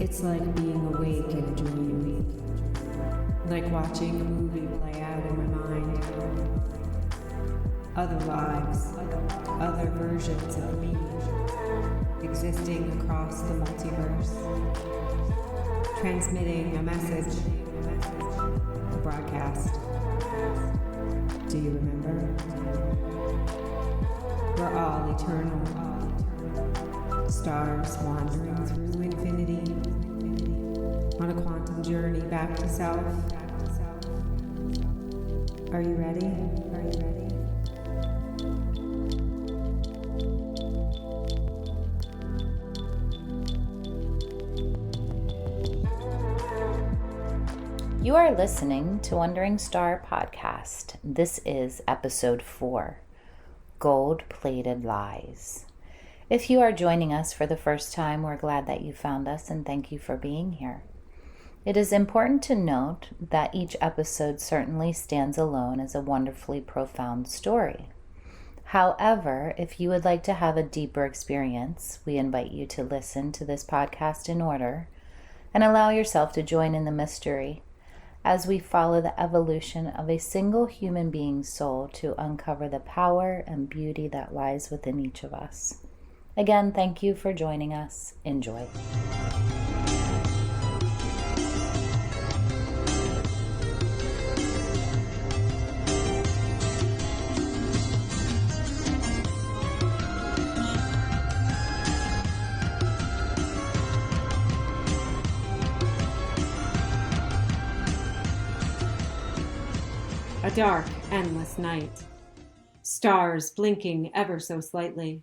It's like being awake in a dream, like watching a movie play out in my mind. Other lives, other versions of me, existing across the multiverse, transmitting a message, a broadcast. Do you remember? We're all eternal, stars wandering through infinity, on a quantum journey back to self. Are you ready? Are you ready? You are listening to Wandering Star Podcast. This is episode 4, Gold-Plated Lies. If you are joining us for the first time, we're glad that you found us and thank you for being here. It is important to note that each episode certainly stands alone as a wonderfully profound story. However, if you would like to have a deeper experience, we invite you to listen to this podcast in order and allow yourself to join in the mystery as we follow the evolution of a single human being's soul to uncover the power and beauty that lies within each of us. Again, thank you for joining us. Enjoy. A dark, endless night. Stars blinking ever so slightly.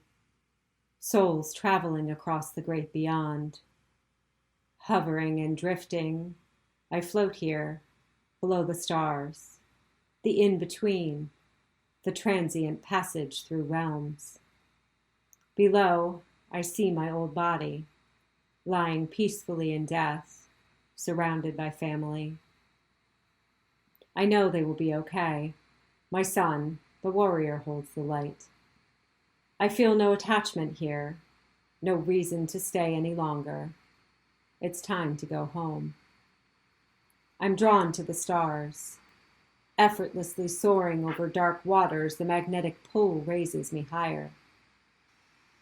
Souls traveling across the great beyond. Hovering and drifting, I float here, below the stars, the in-between, the transient passage through realms. Below, I see my old body, lying peacefully in death, surrounded by family. I know they will be okay. My son, the warrior, holds the light. I feel no attachment here, no reason to stay any longer. It's time to go home. I'm drawn to the stars. Effortlessly soaring over dark waters, the magnetic pull raises me higher.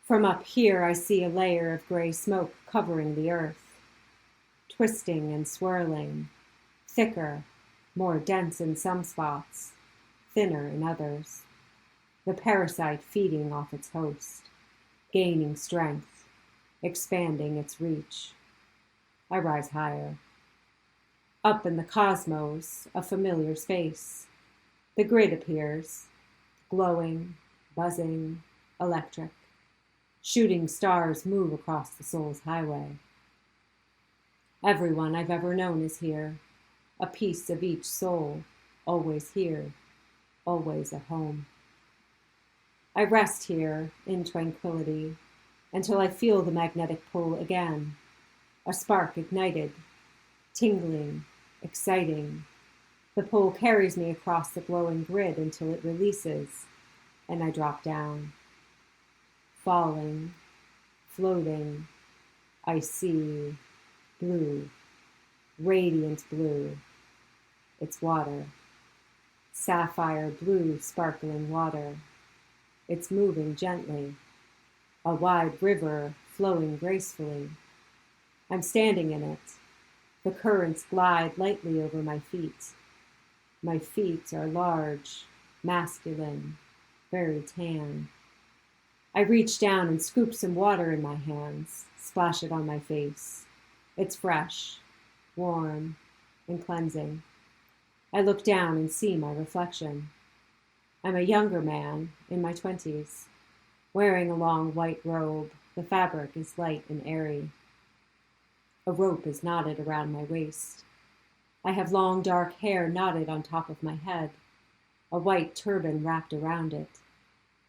From up here, I see a layer of gray smoke covering the earth, twisting and swirling, thicker, more dense in some spots, thinner in others. The parasite feeding off its host, gaining strength, expanding its reach. I rise higher. Up in the cosmos, a familiar space. The grid appears, glowing, buzzing, electric. Shooting stars move across the soul's highway. Everyone I've ever known is here. A piece of each soul, always here, always at home. I rest here in tranquility until I feel the magnetic pull again. A spark ignited, tingling, exciting. The pull carries me across the glowing grid until it releases, and I drop down. Falling, floating, I see blue, radiant blue. It's water, sapphire blue sparkling water. It's moving gently, a wide river flowing gracefully. I'm standing in it. The currents glide lightly over my feet. My feet are large, masculine, very tan. I reach down and scoop some water in my hands, splash it on my face. It's fresh, warm, and cleansing. I look down and see my reflection. I'm a younger man, in my 20s, wearing a long white robe. The fabric is light and airy. A rope is knotted around my waist. I have long dark hair knotted on top of my head, a white turban wrapped around it,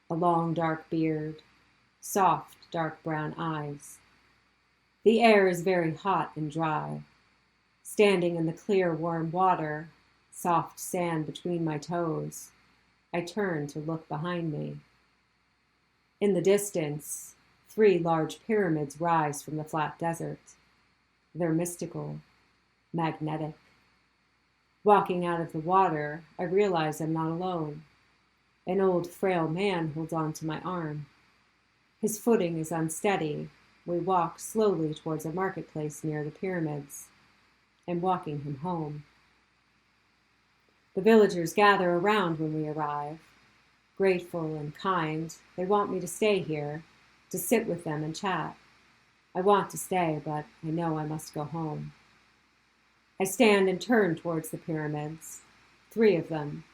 a long dark beard, soft dark brown eyes. The air is very hot and dry. Standing in the clear warm water, soft sand between my toes, I turn to look behind me. In the distance, 3 large pyramids rise from the flat desert. They're mystical, magnetic. Walking out of the water, I realize I'm not alone. An old, frail man holds on to my arm. His footing is unsteady. We walk slowly towards a marketplace near the pyramids. I'm walking him home. The villagers gather around when we arrive. Grateful and kind, they want me to stay here, to sit with them and chat. I want to stay, but I know I must go home. I stand and turn towards the pyramids, 3 of them,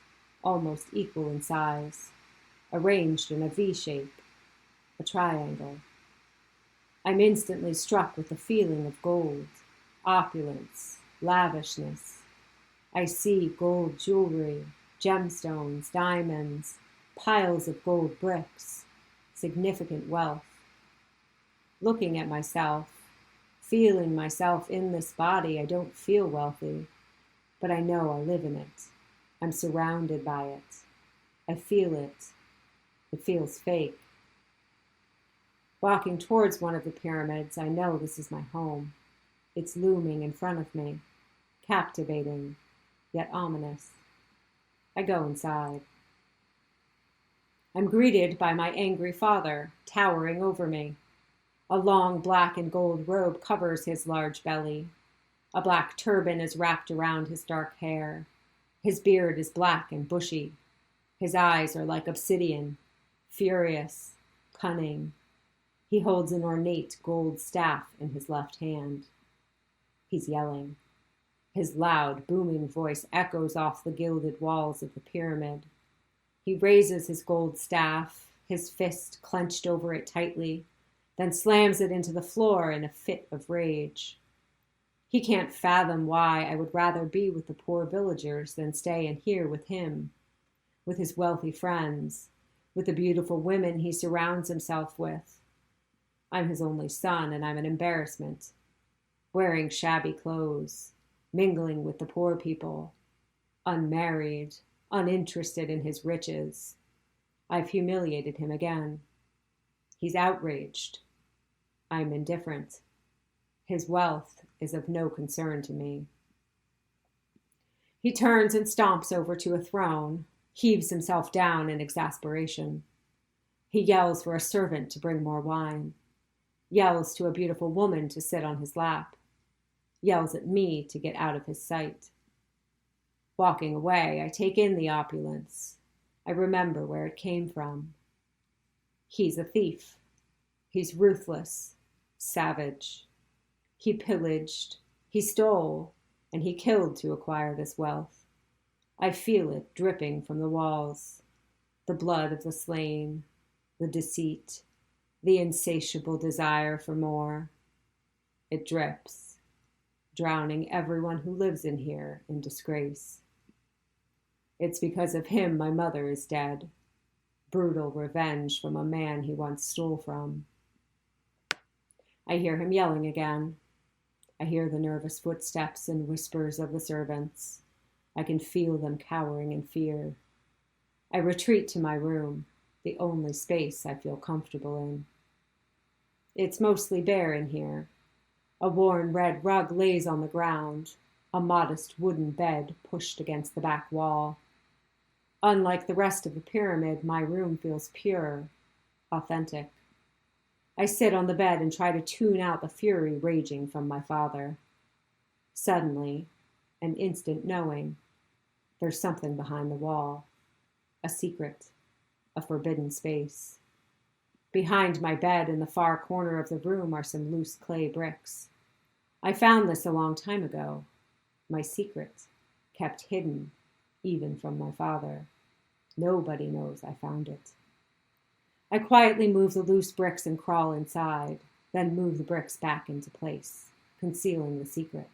almost equal in size, arranged in a V shape, a triangle. I'm instantly struck with the feeling of gold, opulence, lavishness. I see gold jewelry, gemstones, diamonds, piles of gold bricks, significant wealth. Looking at myself, feeling myself in this body, I don't feel wealthy, but I know I live in it. I'm surrounded by it. I feel it. It feels fake. Walking towards one of the pyramids, I know this is my home. It's looming in front of me, captivating, yet ominous. I go inside. I'm greeted by my angry father, towering over me. A long black and gold robe covers his large belly. A black turban is wrapped around his dark hair. His beard is black and bushy. His eyes are like obsidian, furious, cunning. He holds an ornate gold staff in his left hand. He's yelling. His loud, booming voice echoes off the gilded walls of the pyramid. He raises his gold staff, his fist clenched over it tightly, then slams it into the floor in a fit of rage. He can't fathom why I would rather be with the poor villagers than stay in here with him, with his wealthy friends, with the beautiful women he surrounds himself with. I'm his only son, and I'm an embarrassment, wearing shabby clothes, mingling with the poor people, unmarried, uninterested in his riches. I've humiliated him again. He's outraged. I'm indifferent. His wealth is of no concern to me. He turns and stomps over to a throne, heaves himself down in exasperation. He yells for a servant to bring more wine, yells to a beautiful woman to sit on his lap, yells at me to get out of his sight. Walking away, I take in the opulence. I remember where it came from. He's a thief. He's ruthless, savage. He pillaged, he stole, and he killed to acquire this wealth. I feel it dripping from the walls, the blood of the slain, the deceit, the insatiable desire for more. It drips, drowning everyone who lives in here in disgrace. It's because of him my mother is dead. Brutal revenge from a man he once stole from. I hear him yelling again. I hear the nervous footsteps and whispers of the servants. I can feel them cowering in fear. I retreat to my room, the only space I feel comfortable in. It's mostly bare in here. A worn red rug lays on the ground, a modest wooden bed pushed against the back wall. Unlike the rest of the pyramid, my room feels pure, authentic. I sit on the bed and try to tune out the fury raging from my father. Suddenly, an instant knowing, there's something behind the wall, a secret, a forbidden space. Behind my bed in the far corner of the room are some loose clay bricks. I found this a long time ago, my secret, kept hidden, even from my father. Nobody knows I found it. I quietly move the loose bricks and crawl inside, then move the bricks back into place, concealing the secret.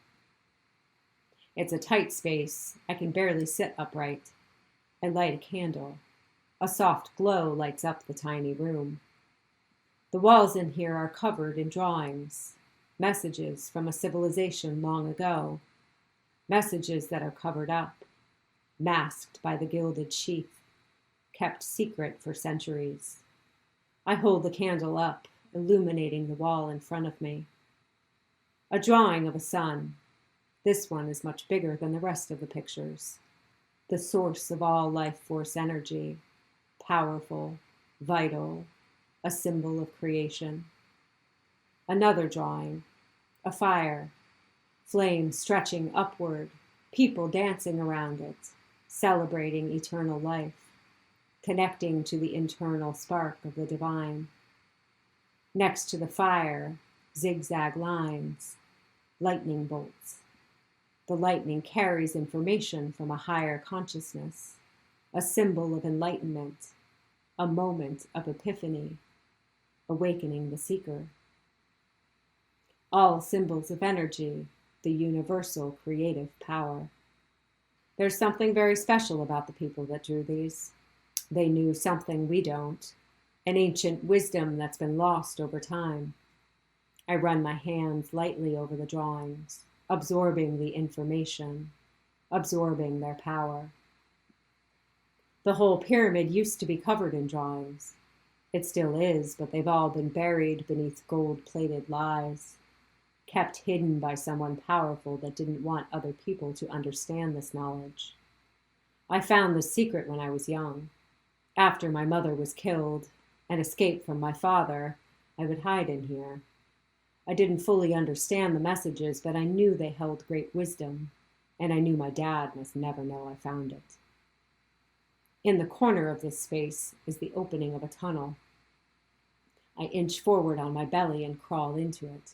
It's a tight space. I can barely sit upright. I light a candle. A soft glow lights up the tiny room. The walls in here are covered in drawings, messages from a civilization long ago, messages that are covered up, masked by the gilded sheath, kept secret for centuries. I hold the candle up, illuminating the wall in front of me. A drawing of a sun. This one is much bigger than the rest of the pictures. The source of all life force energy, powerful, vital, a symbol of creation. Another drawing, a fire, flame stretching upward, people dancing around it, celebrating eternal life, connecting to the internal spark of the divine. Next to the fire, zigzag lines, lightning bolts. The lightning carries information from a higher consciousness, a symbol of enlightenment, a moment of epiphany, awakening the seeker. All symbols of energy, the universal creative power. There's something very special about the people that drew these. They knew something we don't, an ancient wisdom that's been lost over time. I run my hands lightly over the drawings, absorbing the information, absorbing their power. The whole pyramid used to be covered in drawings. It still is, but they've all been buried beneath gold-plated lies, kept hidden by someone powerful that didn't want other people to understand this knowledge. I found this secret when I was young. After my mother was killed and escaped from my father, I would hide in here. I didn't fully understand the messages, but I knew they held great wisdom, and I knew my dad must never know I found it. In the corner of this space is the opening of a tunnel. I inch forward on my belly and crawl into it.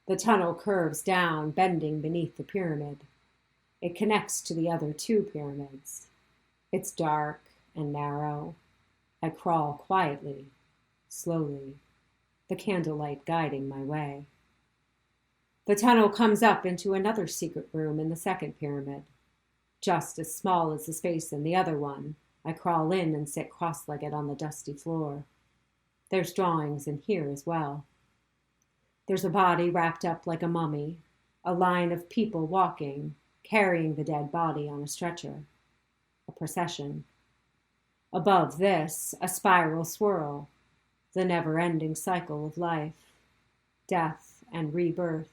The tunnel curves down, bending beneath the pyramid. It connects to the other two pyramids. It's dark and narrow. I crawl quietly, slowly, the candlelight guiding my way. The tunnel comes up into another secret room in the second pyramid. Just as small as the space in the other one, I crawl in and sit cross-legged on the dusty floor. There's drawings in here as well. There's a body wrapped up like a mummy, a line of people walking, carrying the dead body on a stretcher. A procession. Above this, a spiral swirl, the never-ending cycle of life, death and rebirth,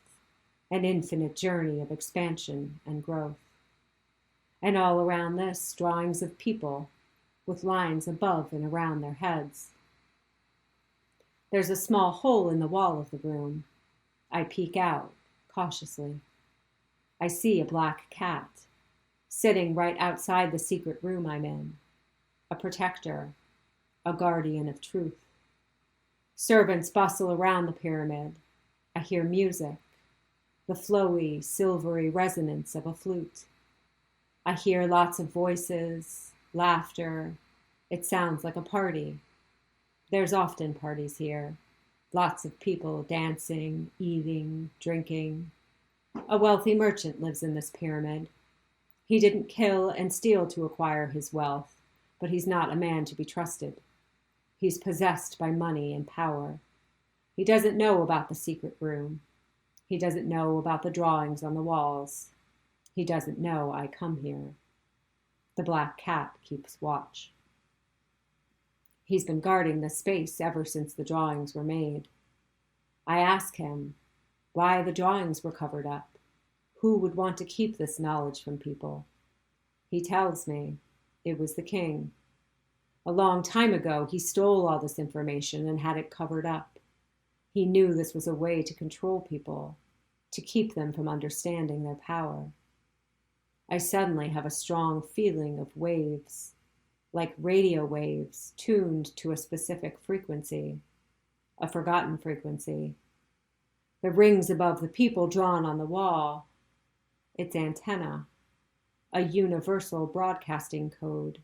an infinite journey of expansion and growth. And all around this, drawings of people, with lines above and around their heads. There's a small hole in the wall of the room. I peek out, cautiously. I see a black cat, sitting right outside the secret room I'm in. A protector, a guardian of truth. Servants bustle around the pyramid. I hear music, the flowy, silvery resonance of a flute. I hear lots of voices, laughter. It sounds like a party. There's often parties here. Lots of people dancing, eating, drinking. A wealthy merchant lives in this pyramid. He didn't kill and steal to acquire his wealth, but he's not a man to be trusted. He's possessed by money and power. He doesn't know about the secret room. He doesn't know about the drawings on the walls. He doesn't know I come here. The black cat keeps watch. He's been guarding this space ever since the drawings were made. I ask him why the drawings were covered up. Who would want to keep this knowledge from people? He tells me it was the king. A long time ago, he stole all this information and had it covered up. He knew this was a way to control people, to keep them from understanding their power. I suddenly have a strong feeling of waves, like radio waves tuned to a specific frequency, a forgotten frequency. The rings above the people drawn on the wall, it's antenna, a universal broadcasting code.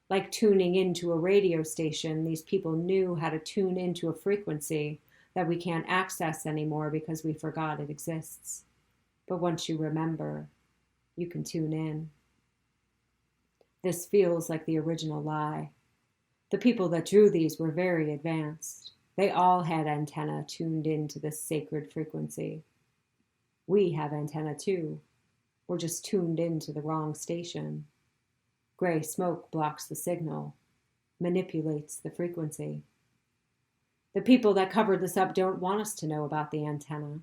Like tuning into a radio station, these people knew how to tune into a frequency that we can't access anymore because we forgot it exists. But once you remember, you can tune in. This feels like the original lie. The people that drew these were very advanced. They all had antenna tuned into this sacred frequency. We have antenna too. We're just tuned into the wrong station. Gray smoke blocks the signal, manipulates the frequency. The people that covered this up don't want us to know about the antenna.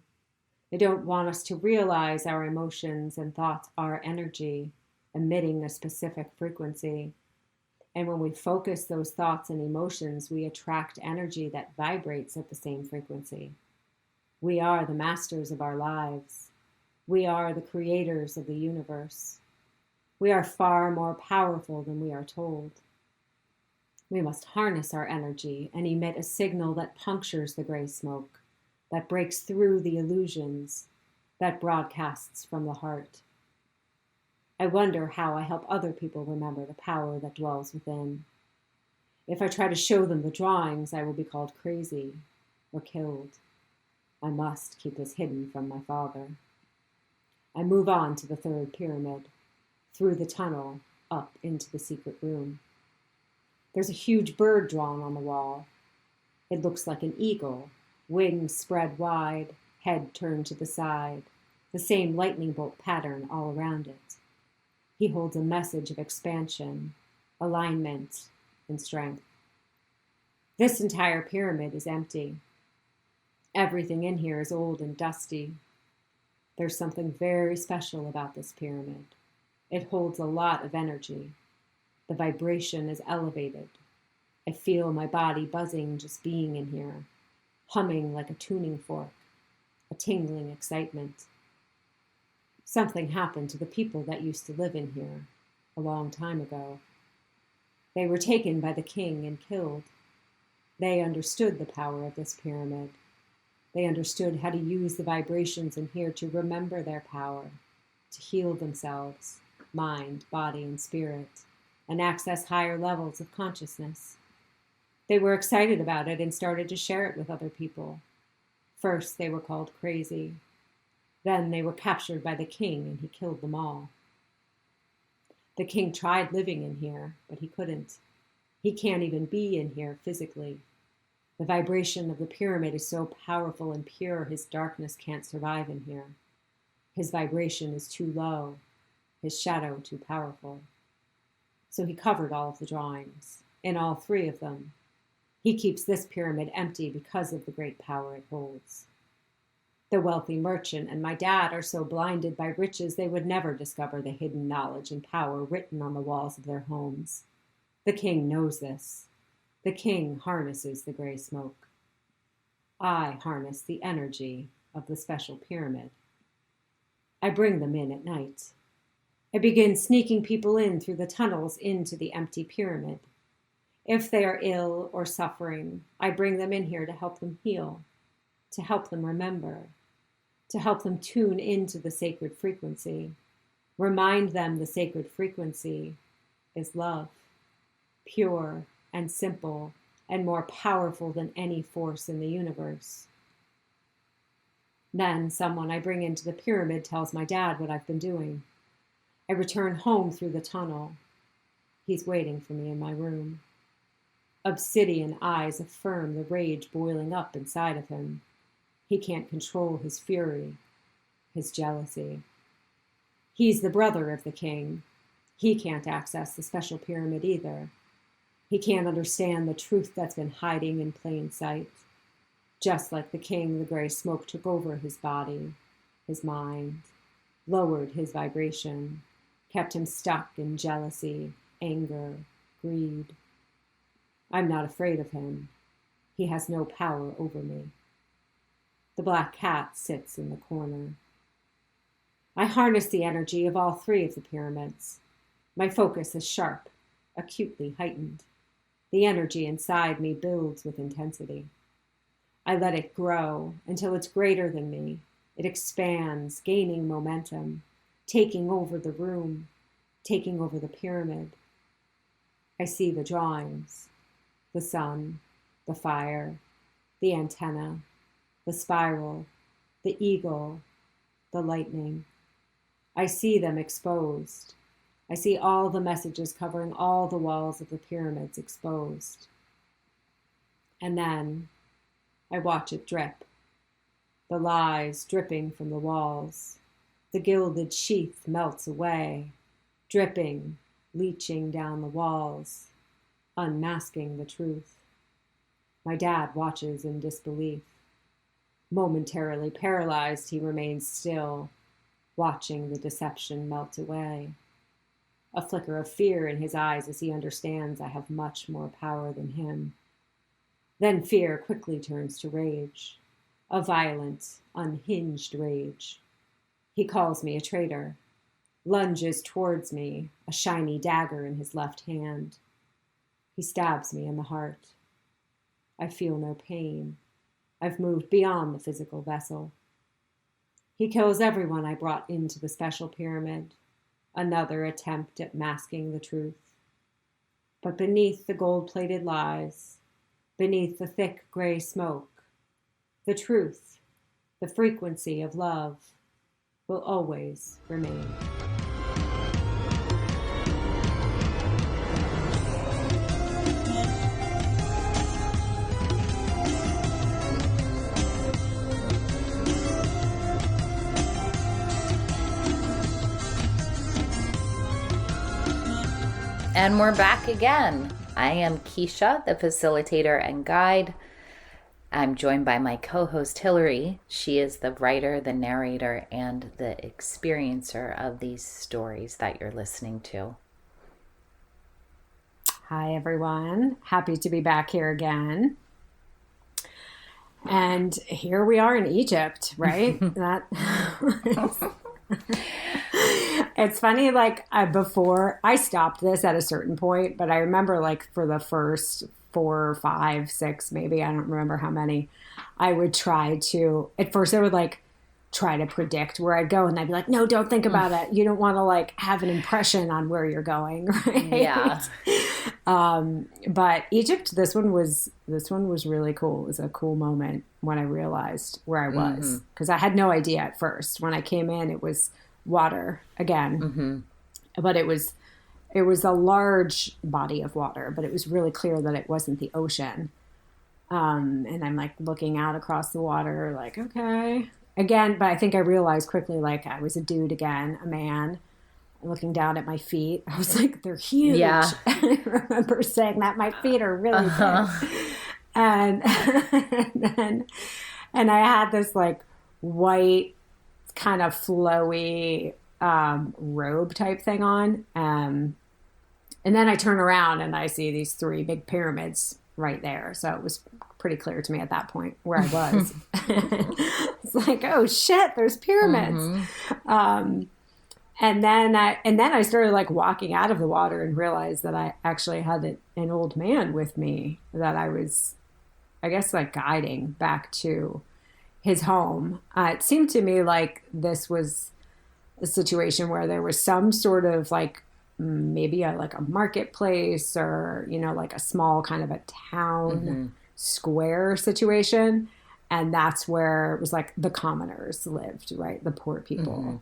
They don't want us to realize our emotions and thoughts are energy, emitting a specific frequency. And when we focus those thoughts and emotions, we attract energy that vibrates at the same frequency. We are the masters of our lives. We are the creators of the universe. We are far more powerful than we are told. We must harness our energy and emit a signal that punctures the gray smoke, that breaks through the illusions, that broadcasts from the heart. I wonder how I help other people remember the power that dwells within. If I try to show them the drawings, I will be called crazy or killed. I must keep this hidden from my father. I move on to the third pyramid, through the tunnel, up into the secret room. There's a huge bird drawn on the wall. It looks like an eagle, wings spread wide, head turned to the side, the same lightning bolt pattern all around it. He holds a message of expansion, alignment, and strength. This entire pyramid is empty. Everything in here is old and dusty. There's something very special about this pyramid. It holds a lot of energy. The vibration is elevated. I feel my body buzzing just being in here, humming like a tuning fork, a tingling excitement. Something happened to the people that used to live in here a long time ago. They were taken by the king and killed. They understood the power of this pyramid. They understood how to use the vibrations in here to remember their power, to heal themselves, mind, body, and spirit, and access higher levels of consciousness. They were excited about it and started to share it with other people. First, they were called crazy. Then they were captured by the king and he killed them all. The king tried living in here, but he couldn't. He can't even be in here physically. The vibration of the pyramid is so powerful and pure, his darkness can't survive in here. His vibration is too low, his shadow too powerful. So he covered all of the drawings, in all three of them. He keeps this pyramid empty because of the great power it holds. The wealthy merchant and my dad are so blinded by riches they would never discover the hidden knowledge and power written on the walls of their homes. The king knows this. The king harnesses the gray smoke. I harness the energy of the special pyramid. I bring them in at night. I begin sneaking people in through the tunnels into the empty pyramid. If they are ill or suffering, I bring them in here to help them heal, to help them remember, to help them tune into the sacred frequency. Remind them the sacred frequency is love, pure and simple and more powerful than any force in the universe. Then someone I bring into the pyramid tells my dad what I've been doing. I return home through the tunnel. He's waiting for me in my room. Obsidian eyes affirm the rage boiling up inside of him. He can't control his fury, his jealousy. He's the brother of the king. He can't access the special pyramid either. He can't understand the truth that's been hiding in plain sight. Just like the king, the gray smoke took over his body, his mind, lowered his vibration, kept him stuck in jealousy, anger, greed. I'm not afraid of him. He has no power over me. The black cat sits in the corner. I harness the energy of all three of the pyramids. My focus is sharp, acutely heightened. The energy inside me builds with intensity. I let it grow until it's greater than me. It expands, gaining momentum, taking over the room, taking over the pyramid. I see the drawings, the sun, the fire, the antenna, the spiral, the eagle, the lightning. I see them exposed. I see all the messages covering all the walls of the pyramids exposed. And then I watch it drip. The lies dripping from the walls. The gilded sheath melts away, dripping, leaching down the walls, unmasking the truth. My dad watches in disbelief. Momentarily paralyzed, he remains still, watching the deception melt away. A flicker of fear in his eyes as he understands I have much more power than him. Then fear quickly turns to rage, a violent, unhinged rage. He calls me a traitor, lunges towards me, a shiny dagger in his left hand. He stabs me in the heart. I feel no pain. I've moved beyond the physical vessel. He kills everyone I brought into the special pyramid, another attempt at masking the truth. But beneath the gold-plated lies, beneath the thick gray smoke, the truth, the frequency of love, will always remain. And we're back again. I am Keysha, the facilitator and guide. I'm joined by my co-host Hillary. She is the writer, the narrator, and the experiencer of these stories that you're listening to. Hi, everyone. Happy to be back here again. And here we are in Egypt, right? It's funny, like, before I stopped this at a certain point, but I remember, like, for the first 4, 5, 6, maybe, I don't remember how many, I would try to, at first I would, like, try to predict where I'd go, and I'd be like, no, don't think about it. You don't want to, like, have an impression on where you're going, right? Yeah. But Egypt, this one was really cool. It was a cool moment when I realized where I was, because I had no idea at first. When I came in, it was water again, but it was a large body of water, but it was really clear that it wasn't the ocean. And I'm like looking out across the water, like, okay, again, but I think I realized quickly, like, I was a dude again, a man, looking down at my feet. I was like, they're huge. Yeah. I remember saying that my feet are really big. And and I had this like white kind of flowy robe type thing on. And then I turn around and I see these 3 big pyramids right there. So it was pretty clear to me at that point where I was. It's like, oh shit, there's pyramids. And then I started like walking out of the water and realized that I actually had an old man with me that I was, I guess, like guiding back to his home. It seemed to me like this was a situation where there was some sort of like maybe like a marketplace or, you know, like a small kind of a town square situation. And that's where it was like the commoners lived, right? The poor people.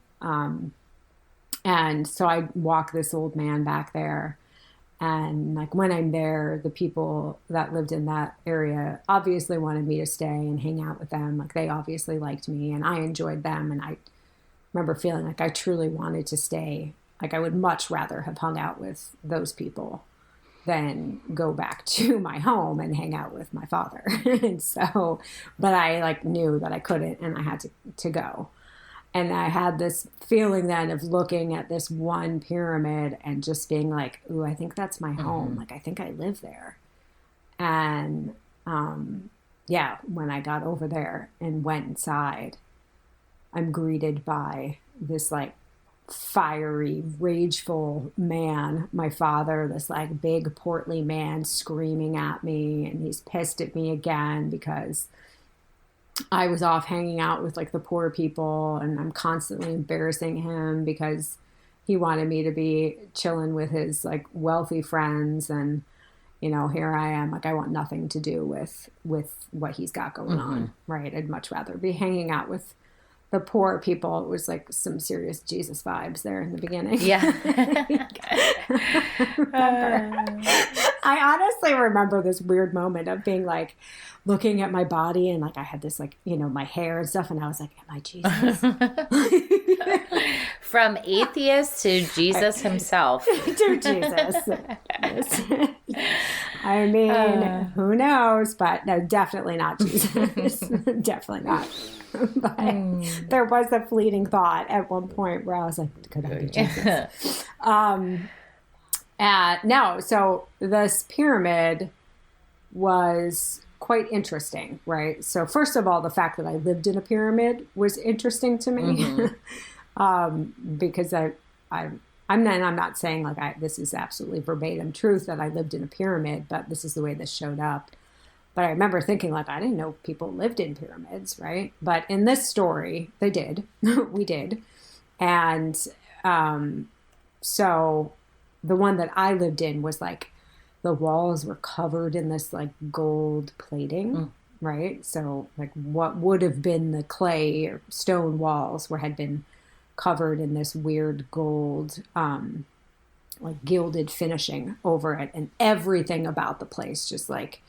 And so I walk this old man back there. And like when I'm there, the people that lived in that area obviously wanted me to stay and hang out with them. Like they obviously liked me and I enjoyed them. And I remember feeling like I truly wanted to stay. Like I would much rather have hung out with those people than go back to my home and hang out with my father. And so, but I like knew that I couldn't and I had to go. And I had this feeling then of looking at this one pyramid and just being like, ooh, I think that's my home. Like, I think I live there. And, yeah, when I got over there and went inside, I'm greeted by this like fiery, rageful man, my father, this like big portly man screaming at me. And he's pissed at me again because I was off hanging out with like the poor people and I'm constantly embarrassing him because he wanted me to be chilling with his like wealthy friends. And, you know, here I am, like I want nothing to do with what he's got going on. Right. I'd much rather be hanging out with the poor people. It was like some serious Jesus vibes there in the beginning. Yeah. I honestly remember this weird moment of being like looking at my body and like I had this like, you know, my hair and stuff and I was like, am I Jesus? From atheist to Jesus himself. To Jesus. I mean, who knows? But no, definitely not Jesus. Definitely not. But there was a fleeting thought at one point where I was like, could I be Jesus? No, so this pyramid was quite interesting, right? So first of all, the fact that I lived in a pyramid was interesting to me, because I'm not saying like this is absolutely verbatim truth that I lived in a pyramid, but this is the way this showed up. But I remember thinking like, I didn't know people lived in pyramids, right? But in this story, they did. We did. And so the one that I lived in was like, the walls were covered in this like gold plating, right? So like what would have been the clay or stone walls had been covered in this weird gold, like gilded finishing over it, and everything about the place just like,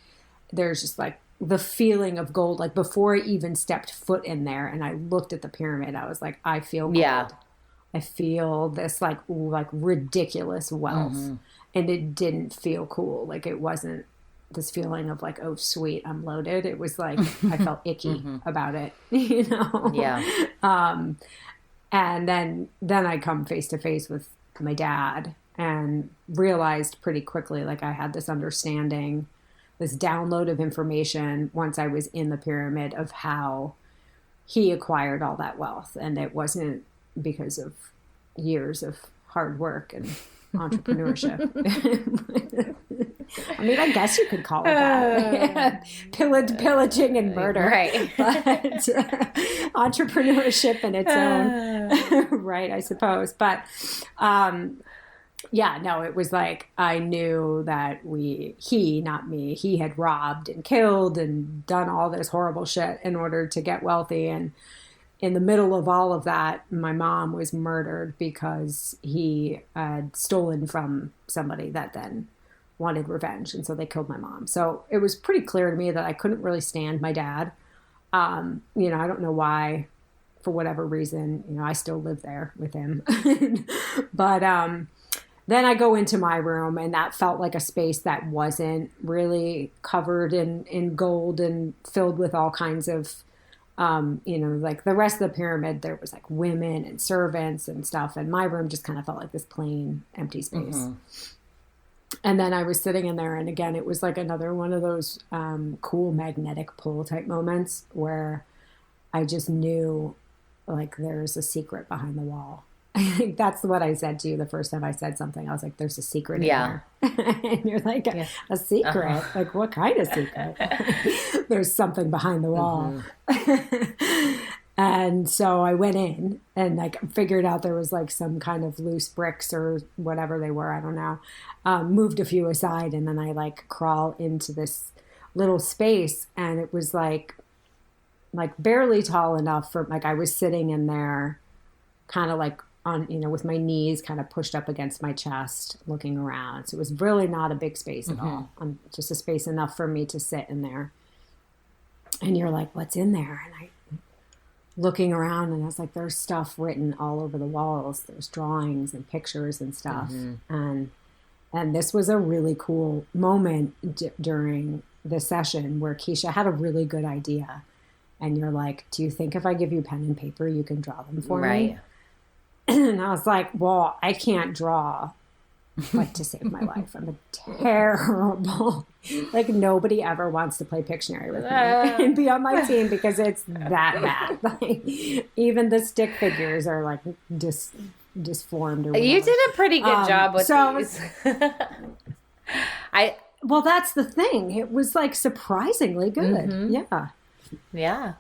there's just like the feeling of gold. Like before I even stepped foot in there and I looked at the pyramid, I was like, I feel gold. Yeah. I feel this like ridiculous wealth. And it didn't feel cool. Like it wasn't this feeling of like, oh, sweet, I'm loaded. It was like, I felt icky about it, you know? Yeah. And then I come face to face with my dad and realized pretty quickly, like I had this understanding, this download of information once I was in the pyramid of how he acquired all that wealth. And it wasn't because of years of hard work and entrepreneurship. I mean, I guess you could call it that. Pillaging and murder. Right. But entrepreneurship in its own right, I suppose. But yeah, no, it was like I knew that he, not me, he had robbed and killed and done all this horrible shit in order to get wealthy. And in the middle of all of that, my mom was murdered because he had stolen from somebody that then wanted revenge. And so they killed my mom. So it was pretty clear to me that I couldn't really stand my dad. I don't know why, for whatever reason, I still live there with him. But then I go into my room, and that felt like a space that wasn't really covered in gold and filled with all kinds of like the rest of the pyramid, there was like women and servants and stuff. And my room just kind of felt like this plain, empty space. And then I was sitting in there, and again, it was like another one of those cool magnetic pull type moments where I just knew like there's a secret behind the wall. I think that's what I said to you the first time I said something. I was like, there's a secret in there. And you're like, a secret? Like, what kind of secret? There's something behind the wall. And so I went in and like figured out there was like some kind of loose bricks or whatever they were. I don't know. Moved a few aside, and then I like crawl into this little space, and it was like barely tall enough for like I was sitting in there kind of like on, with my knees kind of pushed up against my chest, looking around. So it was really not a big space at all. Just a space enough for me to sit in there. And you're like, what's in there? And I looking around, and I was like, there's stuff written all over the walls. There's drawings and pictures and stuff. And this was a really cool moment during the session where Keysha had a really good idea. And you're like, do you think if I give you pen and paper, you can draw them for me? And I was like, well, I can't draw like to save my life. I'm terrible. Like nobody ever wants to play Pictionary with me and be on my team because it's that bad. Like, even the stick figures are like disformed. Or whatever. You did a pretty good job with these. Well, that's the thing. It was like surprisingly good. Yeah.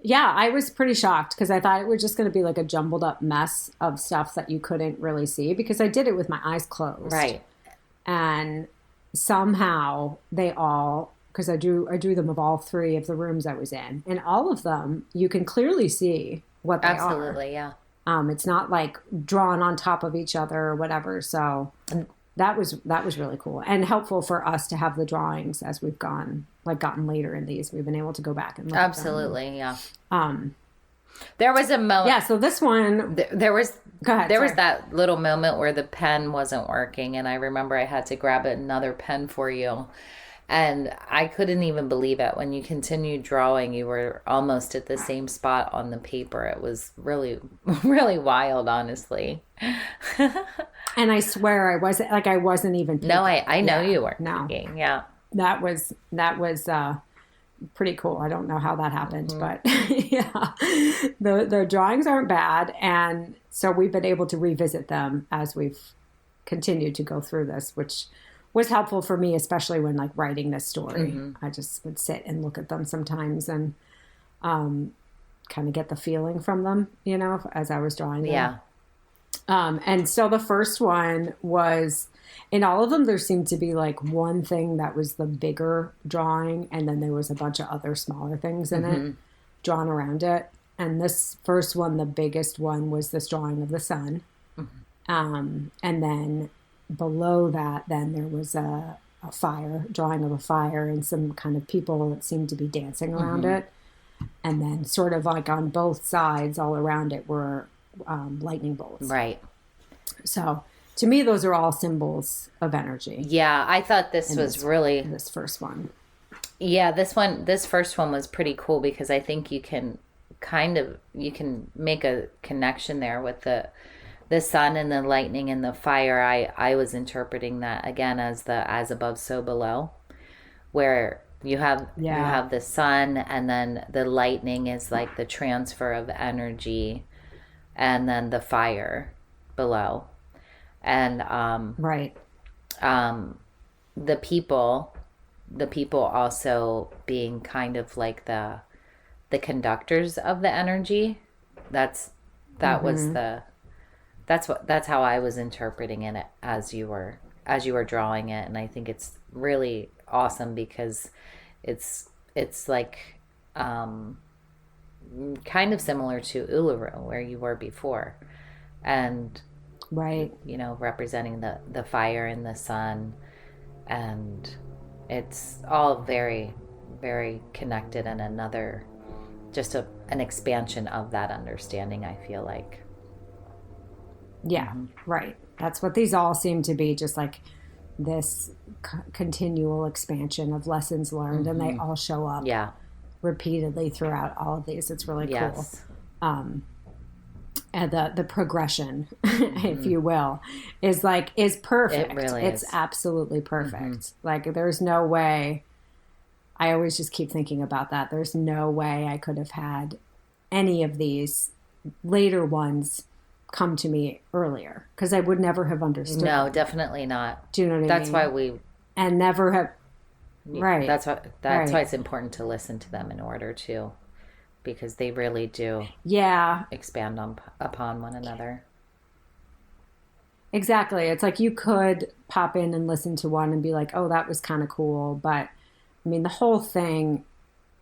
Yeah, I was pretty shocked because I thought it was just going to be like a jumbled up mess of stuff that you couldn't really see because I did it with my eyes closed. Right. And somehow they all, because I drew them of all three of the rooms I was in, and all of them, you can clearly see what they are. Absolutely, yeah. It's not like drawn on top of each other or whatever. So that was really cool and helpful for us to have the drawings as we've gotten later in these. We've been able to go back and look Absolutely, at them. Yeah. There was a moment. Yeah, so this one... There was... Go ahead, There was that little moment where the pen wasn't working, and I remember I had to grab another pen for you. And I couldn't even believe it. When you continued drawing, you were almost at the same spot on the paper. It was really, really wild, honestly. And I swear I wasn't even peeking. No, I know you weren't peeking. Yeah. That was pretty cool. I don't know how that happened, but yeah, the drawings aren't bad. And so we've been able to revisit them as we've continued to go through this, which was helpful for me, especially when like writing this story. I just would sit and look at them sometimes and kind of get the feeling from them, as I was drawing them. Yeah. And so the first one was, in all of them, there seemed to be like one thing that was the bigger drawing, and then there was a bunch of other smaller things in it drawn around it. And this first one, the biggest one, was this drawing of the sun. And then below that, then there was a drawing of a fire and some kind of people that seemed to be dancing around it. And then sort of like on both sides, all around it, were lightning bolts. Right. So to me, those are all symbols of energy. Yeah, I thought this was really... This first one. Yeah, this first one was pretty cool because I think you can make a connection there with the sun and the lightning and the fire. I was interpreting that again as the as above, so below, where you have the sun, and then the lightning is like the transfer of energy, and then the fire below. And the people also being kind of like the conductors of the energy. That's how I was interpreting it as you were drawing it. And I think it's really awesome because it's like kind of similar to Uluru, where you were before, and right, representing the fire and the sun, and it's all very, very connected, and another just an expansion of that understanding, I feel like. Yeah, right. That's what these all seem to be, just like this continual expansion of lessons learned, and they all show up repeatedly throughout all of these. It's really cool. And the progression, if you will, is perfect. It really is. It's absolutely perfect. Like, there's no way. I always just keep thinking about that. There's no way I could have had any of these later ones come to me earlier, because I would never have understood. No, definitely not. Do you know what I mean? That's why and never have. Right. That's why it's important to listen to them in order to, because they really do. Yeah. Expand upon one another. Exactly. It's like you could pop in and listen to one and be like, "Oh, that was kind of cool," but I mean, the whole thing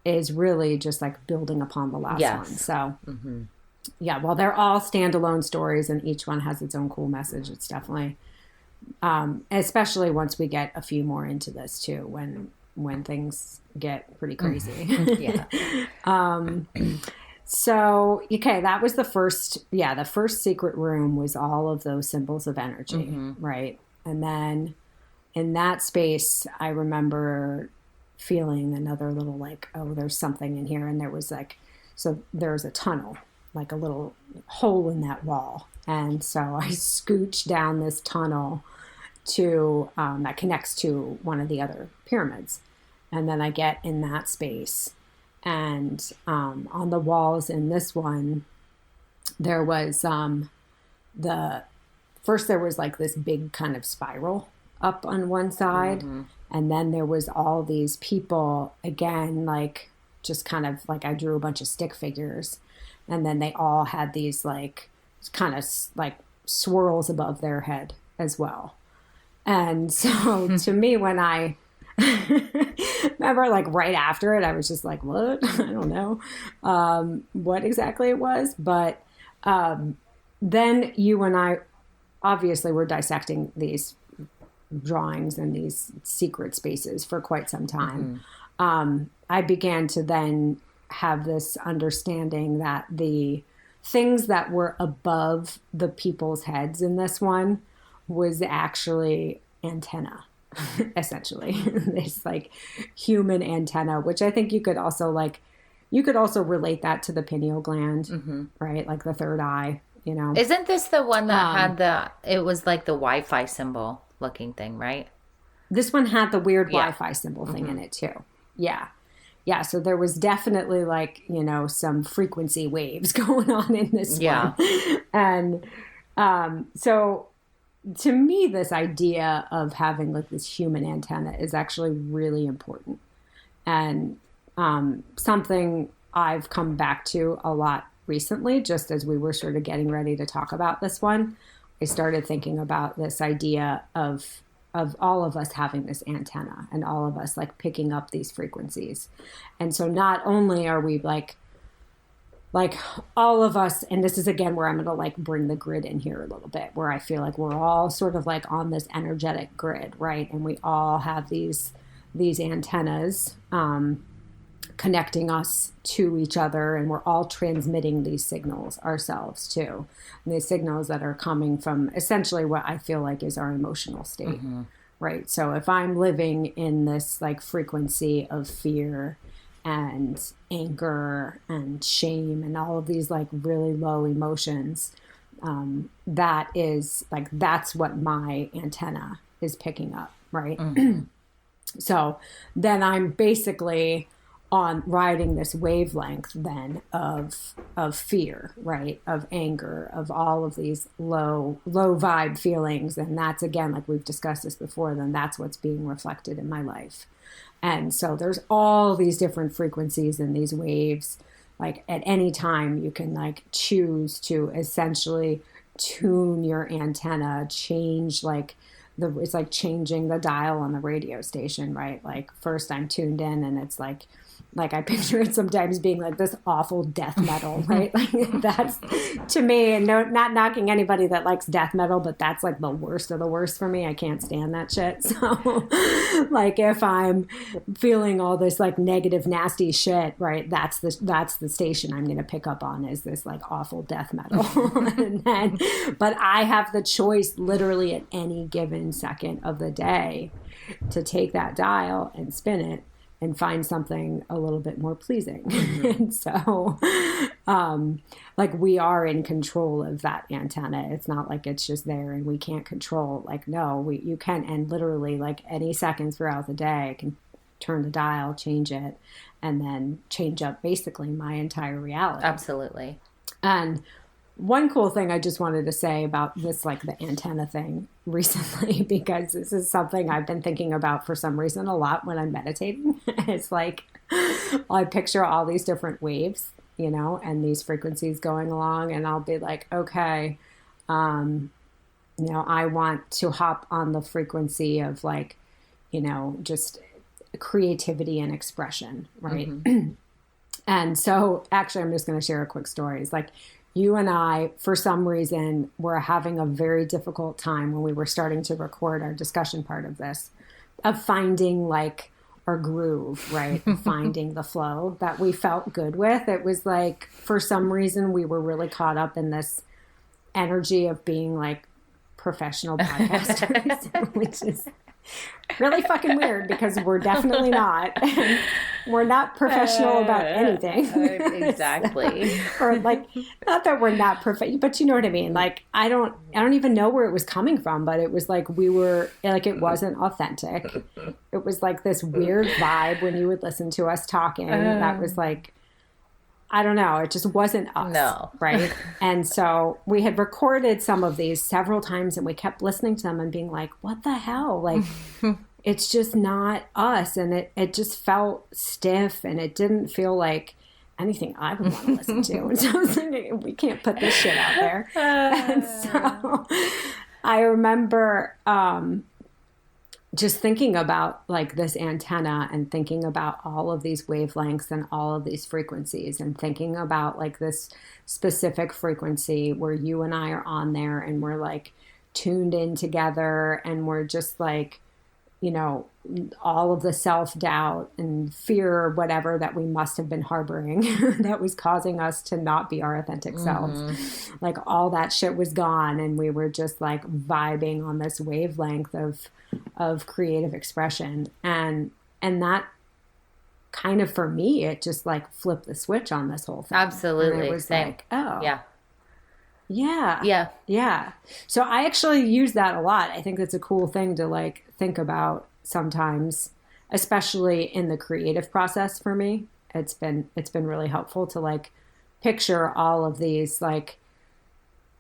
is really just like building upon the last one. So. Yeah, well, they're all standalone stories, and each one has its own cool message. It's definitely, especially once we get a few more into this too, when things get pretty crazy. So, okay, that was the first secret room was all of those symbols of energy, right? And then in that space, I remember feeling another little like, oh, there's something in here. And there was there's a tunnel, like a little hole in that wall. And so I scooched down this tunnel to that connects to one of the other pyramids. And then I get in that space. And on the walls in this one, there was there was like this big kind of spiral up on one side. And then there was all these people, again, like just kind of like I drew a bunch of stick figures. And then they all had these like kind of like swirls above their head as well. And so to me, when I remember like right after it, I was just like, what? I don't know what exactly it was. But then you and I obviously were dissecting these drawings and these secret spaces for quite some time. I began to then have this understanding that the things that were above the people's heads in this one was actually antenna, essentially. This like human antenna, which I think you could also relate that to the pineal gland, right? Like the third eye, you know. Isn't this the one that had it was like the Wi-Fi symbol looking thing, right? This one had the weird Wi-Fi symbol thing in it too. Yeah. Yeah. So there was definitely like, you know, some frequency waves going on in this one. And so to me, this idea of having like this human antenna is actually really important. And something I've come back to a lot recently, just as we were sort of getting ready to talk about this one, I started thinking about this idea of all of us having this antenna and all of us like picking up these frequencies. And so not only are we like all of us, and this is again where I'm going to like bring the grid in here a little bit, where I feel like we're all sort of like on this energetic grid, right? And we all have these antennas connecting us to each other, and we're all transmitting these signals ourselves too. And these signals that are coming from essentially what I feel like is our emotional state, right? So if I'm living in this like frequency of fear and anger and shame and all of these like really low emotions, that is like, that's what my antenna is picking up, right? So then I'm basically on riding this wavelength then of fear, right? Of anger, of all of these low vibe feelings. And that's, again, like we've discussed this before, then that's what's being reflected in my life. And so there's all these different frequencies and these waves. Like at any time you can like choose to essentially tune your antenna, change like it's like changing the dial on the radio station, right? Like first I'm tuned in and it's like I picture it sometimes being like this awful death metal, right? Like that's to me, and no, not knocking anybody that likes death metal, but that's like the worst of the worst for me. I can't stand that shit. So like if I'm feeling all this like negative, nasty shit, right? That's the station I'm going to pick up on, is this like awful death metal. But I have the choice literally at any given second of the day to take that dial and spin it and find something a little bit more pleasing. And so, like we are in control of that antenna. It's not like it's just there and we can't control. Like, no, you can, and literally like any second throughout the day, I can turn the dial, change it, and then change up basically my entire reality. Absolutely. And one cool thing I just wanted to say about this, like the antenna thing recently, because this is something I've been thinking about for some reason a lot when I'm meditating. It's like I picture all these different waves, you know, and these frequencies going along, and I'll be like, okay, you know, I want to hop on the frequency of like, you know, just creativity and expression, right? And so actually I'm just going to share a quick story. It's like, you and I, for some reason, were having a very difficult time when we were starting to record our discussion part of this, of finding like our groove, right? Finding the flow that we felt good with. It was like, for some reason, we were really caught up in this energy of being like professional podcasters, which is really fucking weird because we're definitely not. We're not professional about anything. Exactly. So, or like, not that we're not perfect, but you know what I mean? Like, I don't even know where it was coming from, but it was like, we were like, it wasn't authentic. It was like this weird vibe when you would listen to us talking. That was like, I don't know. It just wasn't us. No. Right. And so we had recorded some of these several times and we kept listening to them and being like, what the hell? Like, it's just not us. And it just felt stiff and it didn't feel like anything I would want to listen to. And so I was like, we can't put this shit out there. And so I remember, just thinking about like this antenna and thinking about all of these wavelengths and all of these frequencies and thinking about like this specific frequency where you and I are on there and we're like tuned in together and we're just like you know, all of the self-doubt and fear, whatever that we must have been harboring that was causing us to not be our authentic selves. Like all that shit was gone, and we were just like vibing on this wavelength of creative expression. And that kind of, for me, it just like flipped the switch on this whole thing. Absolutely. And it was Same. like, oh. Yeah. Yeah. Yeah. Yeah. So I actually use that a lot. I think it's a cool thing to like think about sometimes, especially in the creative process for me. It's been really helpful to like picture all of these like,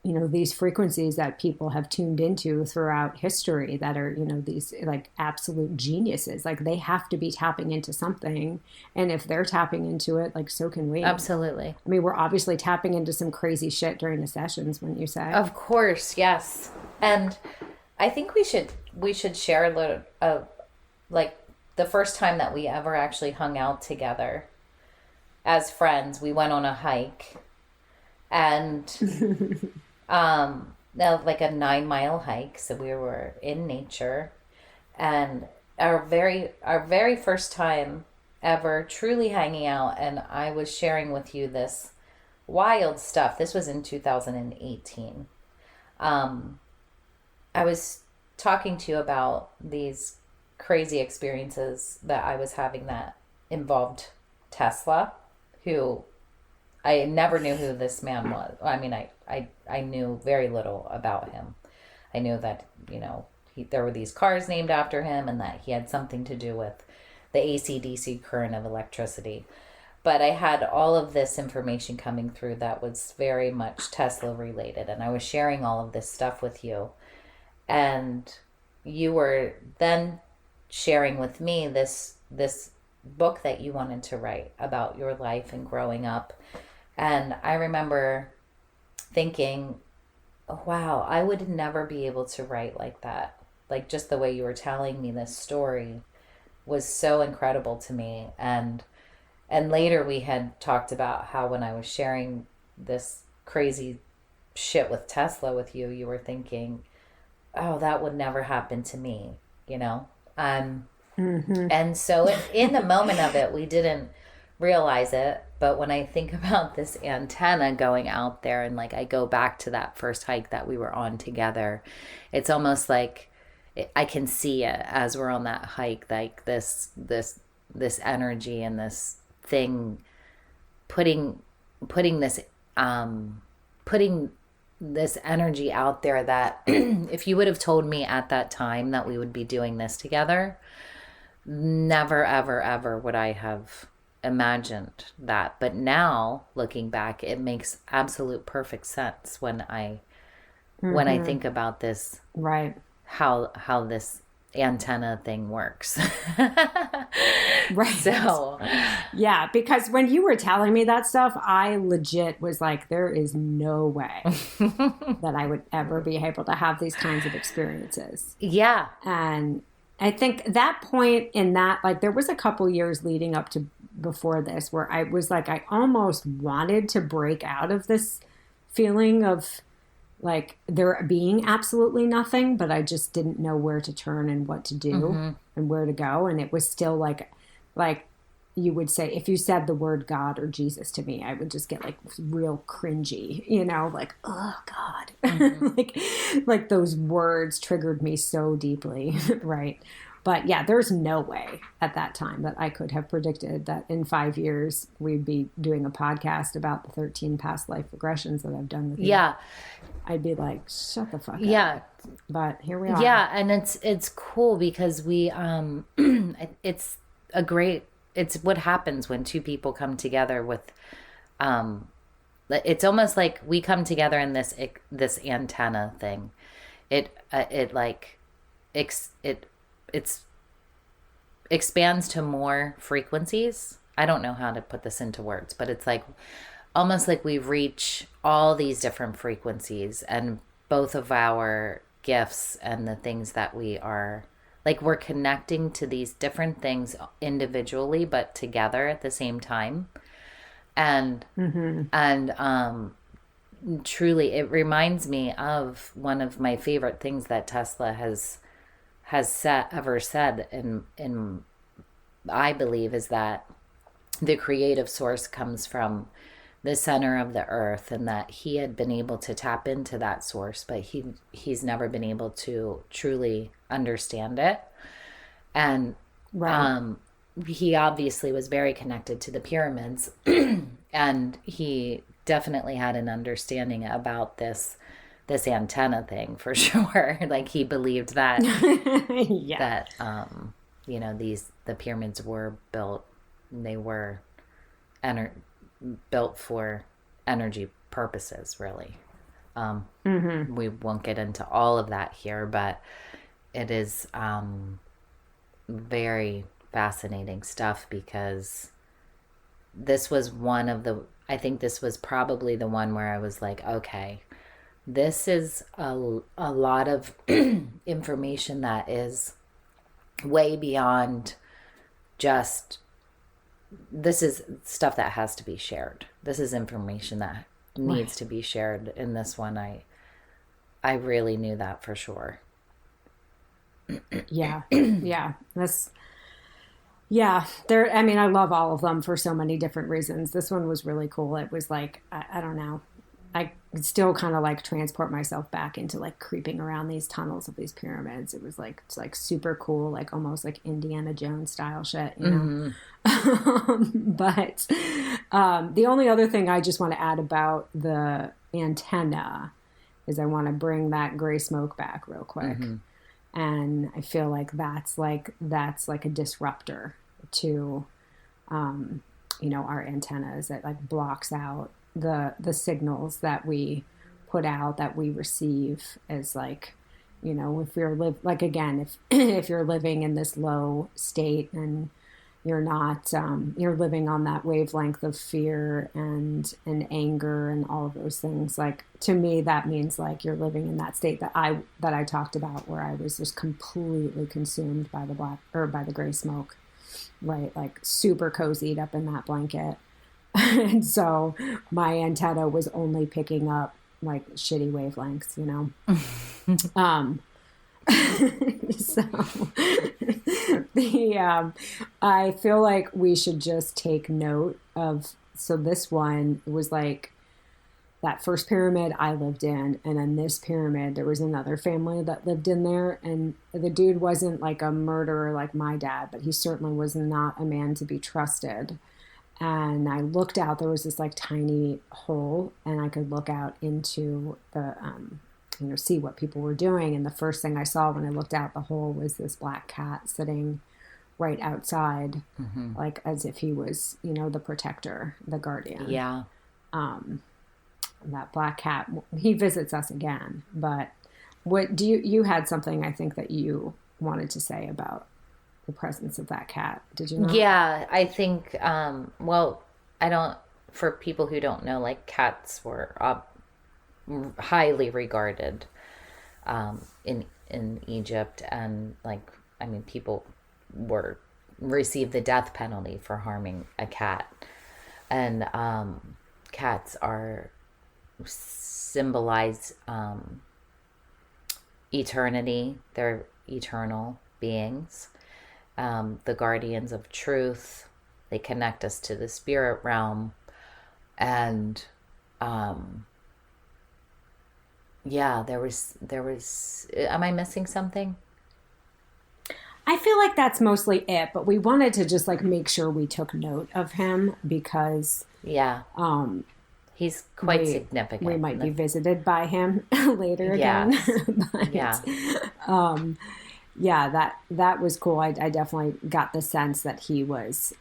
you know, these frequencies that people have tuned into throughout history that are, you know, these like absolute geniuses. Like they have to be tapping into something. And if they're tapping into it, like so can we. Absolutely. I mean, we're obviously tapping into some crazy shit during the sessions, wouldn't you say? Of course, yes. And I think we should share a little like the first time that we ever actually hung out together as friends. We went on a hike, and now like a 9-mile hike. So we were in nature, and our very first time ever truly hanging out. And I was sharing with you this wild stuff. This was in 2018. I was talking to you about these crazy experiences that I was having that involved Tesla, who I never knew who this man was. I mean, I knew very little about him. I knew that, you know, there were these cars named after him and that he had something to do with the AC/DC current of electricity. But I had all of this information coming through that was very much Tesla related. And I was sharing all of this stuff with you. And you were then sharing with me this book that you wanted to write about your life and growing up. And I remember thinking, oh, wow, I would never be able to write like that. Like just the way you were telling me this story was so incredible to me. And later we had talked about how when I was sharing this crazy shit with Tesla with you, you were thinking, oh, that would never happen to me, you know? And so in the moment of it, we didn't realize it. But when I think about this antenna going out there and like I go back to that first hike that we were on together, it's almost like I can see it as we're on that hike, like this energy and this thing putting this energy out there that if you would have told me at that time that we would be doing this together, never, ever, ever would I have imagined that. But now looking back, it makes absolute perfect sense when I think about this, right? How this antenna thing works. Right. So yeah, because when you were telling me that stuff, I legit was like, there is no way that I would ever be able to have these kinds of experiences. Yeah. And I think that point in that, like, there was a couple years leading up to before this where I was like, I almost wanted to break out of this feeling of like there being absolutely nothing, but I just didn't know where to turn and what to do and where to go. And it was still like you would say, if you said the word God or Jesus to me, I would just get like real cringy, you know, like, oh God, like those words triggered me so deeply. Right. But yeah, there's no way at that time that I could have predicted that in 5 years we'd be doing a podcast about the 13 past life regressions that I've done with you. Yeah. I'd be like, shut the fuck up. Yeah. But here we are. Yeah. And it's cool because we, it's what happens when two people come together with, it's almost like we come together in this antenna thing. It expands to more frequencies. I don't know how to put this into words, but it's like almost like we reach all these different frequencies, and both of our gifts and the things that we are like, we're connecting to these different things individually but together at the same time. And truly it reminds me of one of my favorite things that Tesla has ever said, in I believe, is that the creative source comes from the center of the earth, and that he had been able to tap into that source, but he's never been able to truly understand it. And Right. he obviously was very connected to the pyramids, and he definitely had an understanding about this antenna thing for sure. Like he believed that Yeah. that the pyramids were built, they were ener- built for energy purposes, really. We won't get into all of that here, but it is very fascinating stuff, because this was one of the, I think this was probably the one where I was like, okay, this is a lot of information that is way beyond just, this is stuff that has to be shared. This is information that needs to be shared. In this one, I really knew that for sure. Yeah. Yeah. There, I mean, I love all of them for so many different reasons. This one was really cool. It was like, I don't know. I still kind of like transport myself back into like creeping around these tunnels of these pyramids. It was like, it's like super cool, like almost like Indiana Jones style shit, you know? But the only other thing I just want to add about the antenna is I want to bring that gray smoke back real quick. And I feel like that's like a disruptor to our antennas, that like blocks out the signals that we put out, that we receive, as like, if you're like, again, if if you're living in this low state and you're not you're living on that wavelength of fear and anger and all of those things, like, to me that means like you're living in that state that I talked about, where I was just completely consumed by the gray smoke, right? Like super cozied up in that blanket. And so my antenna was only picking up like shitty wavelengths, um so I feel like we should just take note of, so this one was like that first pyramid I lived in, and then this pyramid there was another family that lived in there, and the dude wasn't like a murderer like my dad, but he certainly was not a man to be trusted. And I looked out, there was this like tiny hole, and I could look out into the see what people were doing. And the first thing I saw when I looked out the hole was this black cat sitting right outside, like as if he was, the protector, the guardian. Yeah. That black cat, he visits us again. But what do you had something, I think, that you wanted to say about the presence of that cat, did you not? Yeah, I think, well, I don't, for people who don't know, like cats were highly regarded in Egypt, and like, I mean, people received the death penalty for harming a cat. And cats are symbolize eternity. They're eternal beings, the guardians of truth. They connect us to the spirit realm. And yeah, there was am I missing something? I feel like that's mostly it, but we wanted to just like make sure we took note of him, because Yeah, he's quite significant. We might be visited by him later again. But, Yeah. Yeah, that was cool. I definitely got the sense that he was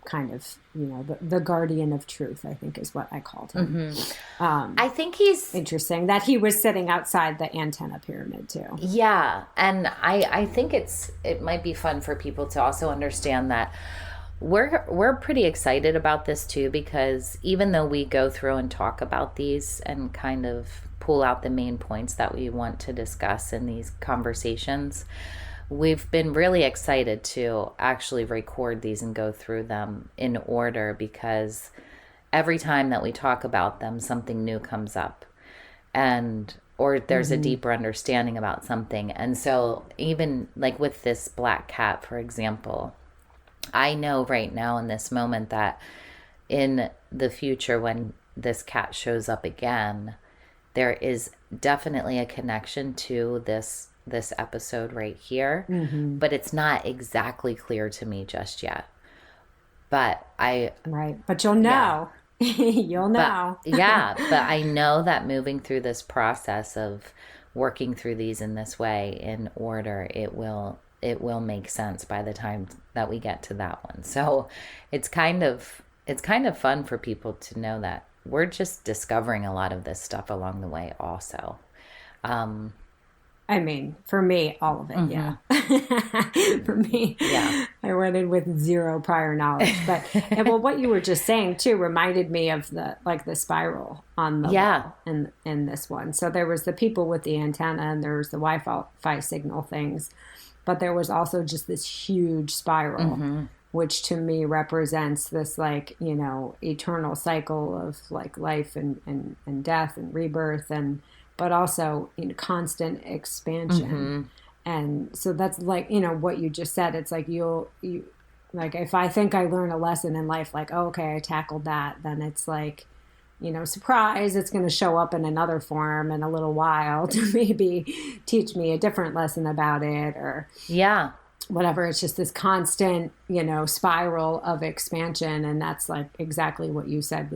kind of, the guardian of truth, I think is what I called him. I think he's interesting that he was sitting outside the antenna pyramid too. Yeah, and I think it might be fun for people to also understand that we're pretty excited about this too, because even though we go through and talk about these and kind of pull out the main points that we want to discuss in these conversations, we've been really excited to actually record these and go through them in order, because every time that we talk about them, something new comes up. And or there's a deeper understanding about something. And so even like with this black cat, for example, I know right now in this moment that in the future when this cat shows up again, there is definitely a connection to this episode right here, but it's not exactly clear to me just yet. But but you'll know. You'll know. But I know that moving through this process of working through these in this way in order, it will make sense by the time that we get to that one. So it's kind of fun for people to know that we're just discovering a lot of this stuff along the way also. I mean, for me, all of it, yeah. For me, I went in with zero prior knowledge. But what you were just saying too reminded me of the spiral on the wall in this one. So there was the people with the antenna, and there was the Wi-Fi signal things, but there was also just this huge spiral, which to me represents this eternal cycle of life and death and rebirth but also constant expansion. And so that's what you just said. It's like you if I think I learn a lesson in life, okay, I tackled that, then it's surprise, it's going to show up in another form in a little while to maybe teach me a different lesson about it or whatever. It's just this constant, spiral of expansion. And that's exactly what you said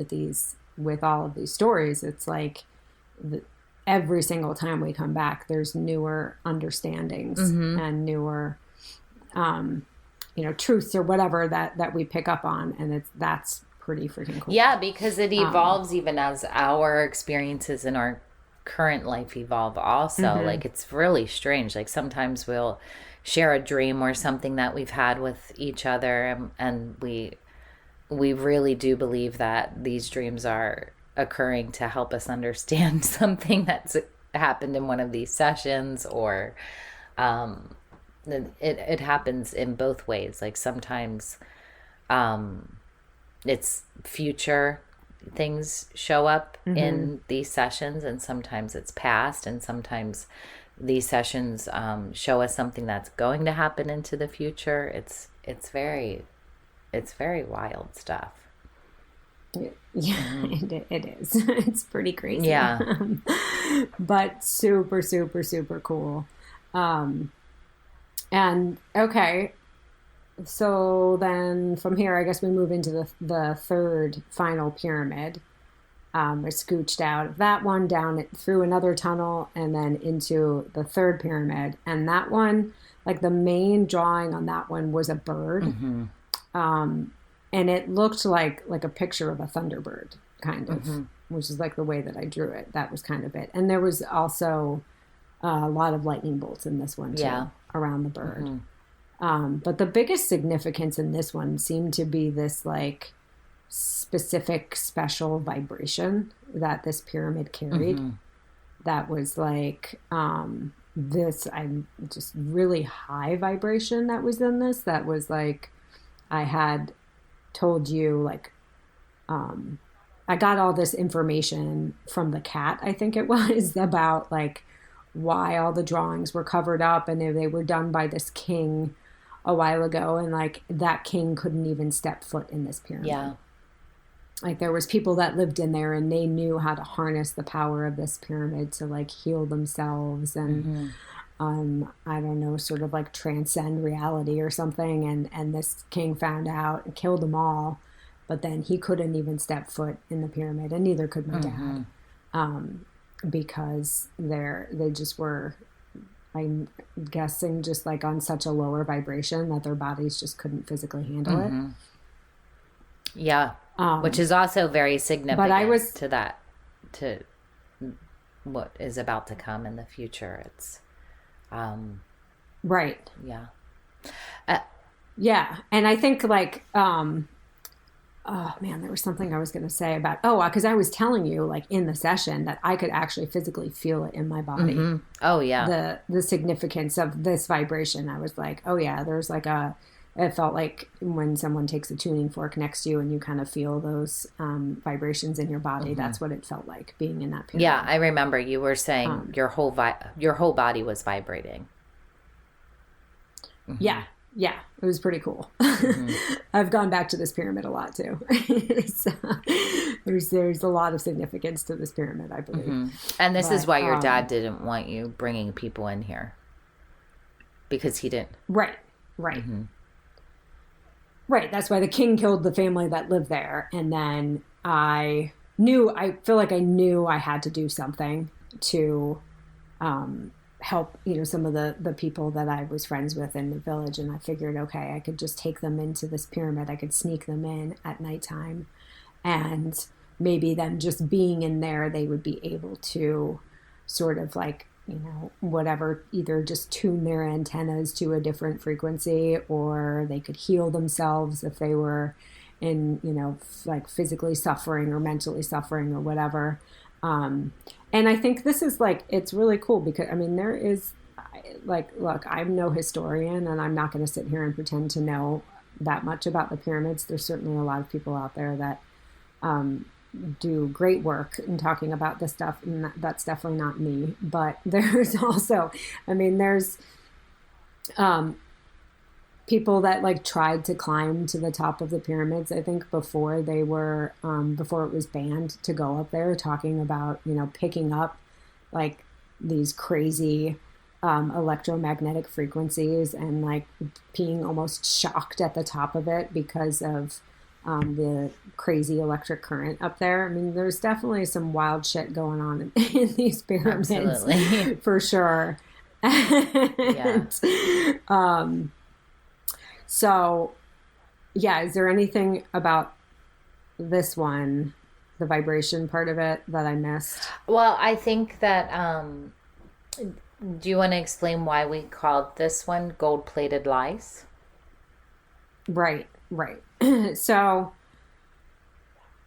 with all of these stories. It's every single time we come back, there's newer understandings and newer, truths or whatever that we pick up on. And that's pretty freaking cool. Yeah, because it evolves even as our experiences in our current life evolve also. It's really strange. Sometimes we'll share a dream or something that we've had with each other, and we really do believe that these dreams are occurring to help us understand something that's happened in one of these sessions, or it happens in both ways. Sometimes it's future things show up in these sessions, and sometimes it's past, and sometimes these sessions show us something that's going to happen into the future. It's very wild stuff. Yeah, it is. It's pretty crazy. Yeah. But super, super, super cool. And okay, so then from here, I guess we move into the third final pyramid. We scooched out of that one down through another tunnel and then into the third pyramid. And that one, the main drawing on that one was a bird. And it looked like a picture of a thunderbird, kind of, which is the way that I drew it. That was kind of it. And there was also a lot of lightning bolts in this one, too, around the bird. But the biggest significance in this one seemed to be this, specific special vibration that this pyramid carried. That was, this just really high vibration that was in this. That was, I had told you I got all this information from the cat, I think it was, about why all the drawings were covered up, and they were done by this king a while ago, and that king couldn't even step foot in this pyramid. There was people that lived in there, and they knew how to harness the power of this pyramid to heal themselves and I don't know, sort of transcend reality or something. And this king found out and killed them all, but then he couldn't even step foot in the pyramid, and neither could my dad, because they just were, I'm guessing, just on such a lower vibration that their bodies just couldn't physically handle it. Yeah. Which is also very significant to what is about to come in the future. It's right. Yeah. Yeah. And I think oh man, there was something I was going to say about, because I was telling you in the session that I could actually physically feel it in my body. Oh yeah. The significance of this vibration. I was oh yeah, there's it felt like when someone takes a tuning fork next to you and you kind of feel those vibrations in your body. That's what it felt like being in that pyramid. Yeah, I remember you were saying your whole body was vibrating. Yeah, it was pretty cool. I've gone back to this pyramid a lot too. So, there's a lot of significance to this pyramid, I believe. And this is why your dad didn't want you bringing people in here, because he didn't. Right. Right. That's why the king killed the family that lived there. And then I feel like I knew I had to do something to help, some of the people that I was friends with in the village. And I figured, okay, I could just take them into this pyramid. I could sneak them in at nighttime. And maybe them just being in there, they would be able to sort of like, whatever, either just tune their antennas to a different frequency, or they could heal themselves if they were in, like physically suffering or mentally suffering or whatever. And I think this is like, it's really cool because, there is like, look, I'm no historian and I'm not going to sit here and pretend to know that much about the pyramids. There's certainly a lot of people out there that, do great work in talking about this stuff, and that's definitely not me. But there's also, there's people that like tried to climb to the top of the pyramids, I think before they were before it was banned to go up there, talking about picking up like these crazy electromagnetic frequencies and like being almost shocked at the top of it because of the crazy electric current up there. There's definitely some wild shit going on in these pyramids. Absolutely. For sure. Yeah. So, yeah, is there anything about this one, the vibration part of it, that I missed? Well, I think that, do you want to explain why we called this one Gold-Plated Lies? Right. So,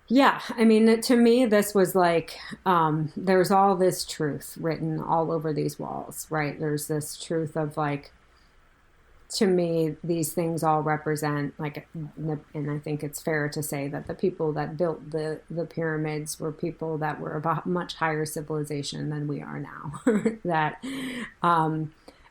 yeah, to me, this was like, there's all this truth written all over these walls, right? There's this truth of like, to me, these things all represent like, and I think it's fair to say that the people that built the pyramids were people that were of a much higher civilization than we are now. That,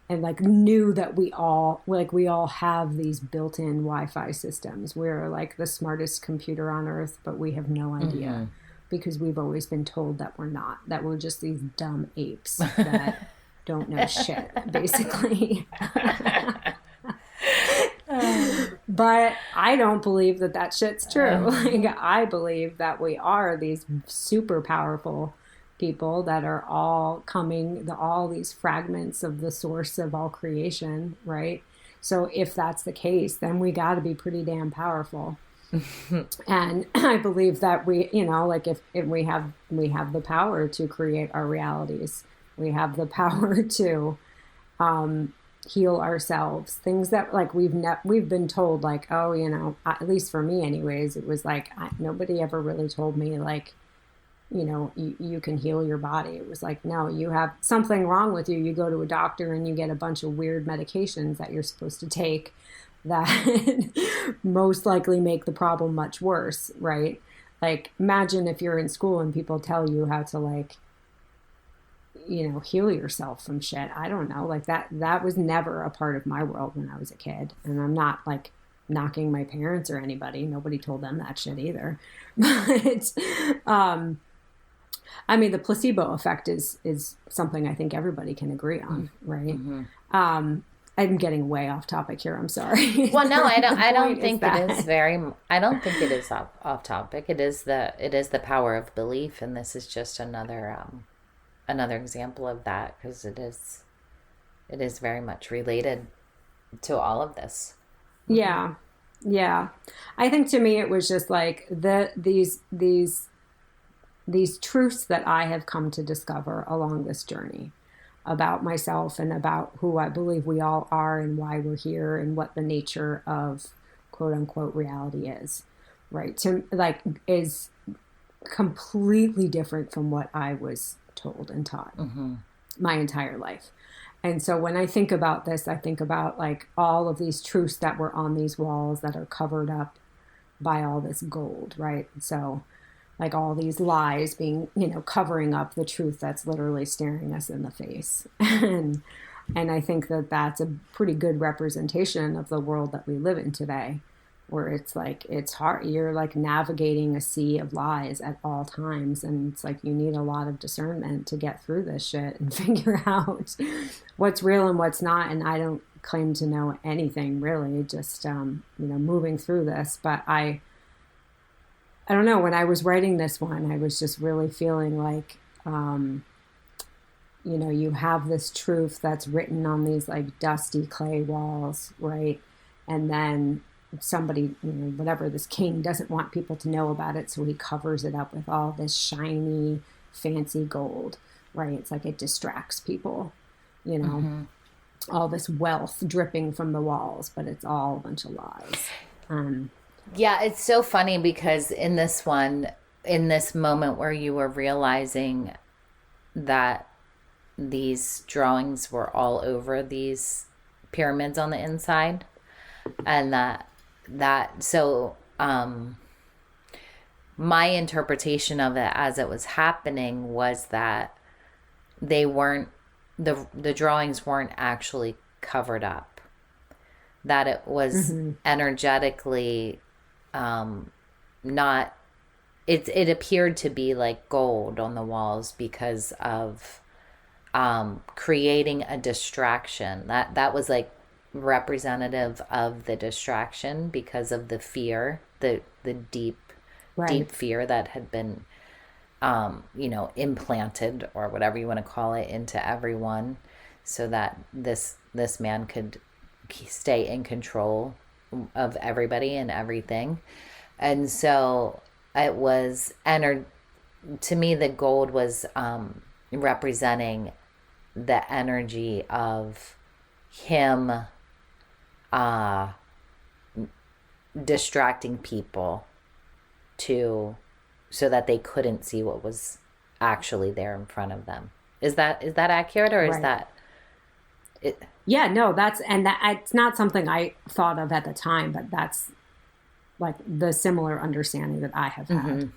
and like knew that we all have these built-in Wi-Fi systems. We're like the smartest computer on earth, but we have no idea because we've always been told that we're not, that we're just these dumb apes that don't know shit, basically. But I don't believe that shit's true. Like, I believe that we are these super powerful people that are all coming, all these fragments of the source of all creation, right? So if that's the case, then we got to be pretty damn powerful. And I believe that we, like if we have the power to create our realities, we have the power to heal ourselves. Things that like we've been told, like, oh, at least for me anyways, it was like nobody ever really told me like, you can heal your body. It was like, no, you have something wrong with you. You go to a doctor and you get a bunch of weird medications that you're supposed to take that most likely make the problem much worse, right? Like, imagine if you're in school and people tell you how to like, heal yourself from shit. I don't know. Like that was never a part of my world when I was a kid. And I'm not like knocking my parents or anybody. Nobody told them that shit either. But, the placebo effect is something I think everybody can agree on, right? Mm-hmm. I'm getting way off topic here. I'm sorry. Well, no, I don't think it is I don't think it is off topic. It is the power of belief, and this is just another example of that, because it is very much related to all of this. Yeah. I think to me it was just like these truths that I have come to discover along this journey about myself and about who I believe we all are and why we're here and what the nature of quote unquote reality is, right? To like is completely different from what I was told and taught my entire life. And so when I think about this, I think about like all of these truths that were on these walls that are covered up by all this gold, right? So like all these lies being, covering up the truth that's literally staring us in the face. And I think that that's a pretty good representation of the world that we live in today, where it's like it's hard. You're like navigating a sea of lies at all times, and it's like you need a lot of discernment to get through this shit and figure out what's real and what's not. And I don't claim to know anything really, just moving through this. But I don't know. When I was writing this one, I was just really feeling like. You have this truth that's written on these like dusty clay walls, right? And then somebody, whatever, this king doesn't want people to know about it, so he covers it up with all this shiny, fancy gold, right? It's like it distracts people, all this wealth dripping from the walls, but it's all a bunch of lies. Yeah, it's so funny because in this moment where you were realizing that these drawings were all over these pyramids on the inside, and so my interpretation of it as it was happening was that they weren't the drawings weren't actually covered up, that it was energetically not it appeared to be like gold on the walls because of creating a distraction. That was like representative of the distraction because of the fear, the deep fear that had been implanted, or whatever you want to call it, into everyone, so that this man could stay in control of everybody and everything. And so it was to me, the gold was representing the energy of him distracting people so that they couldn't see what was actually there in front of them. Is that accurate, or is that it? Yeah, no, it's not something I thought of at the time, but that's like the similar understanding that I have had.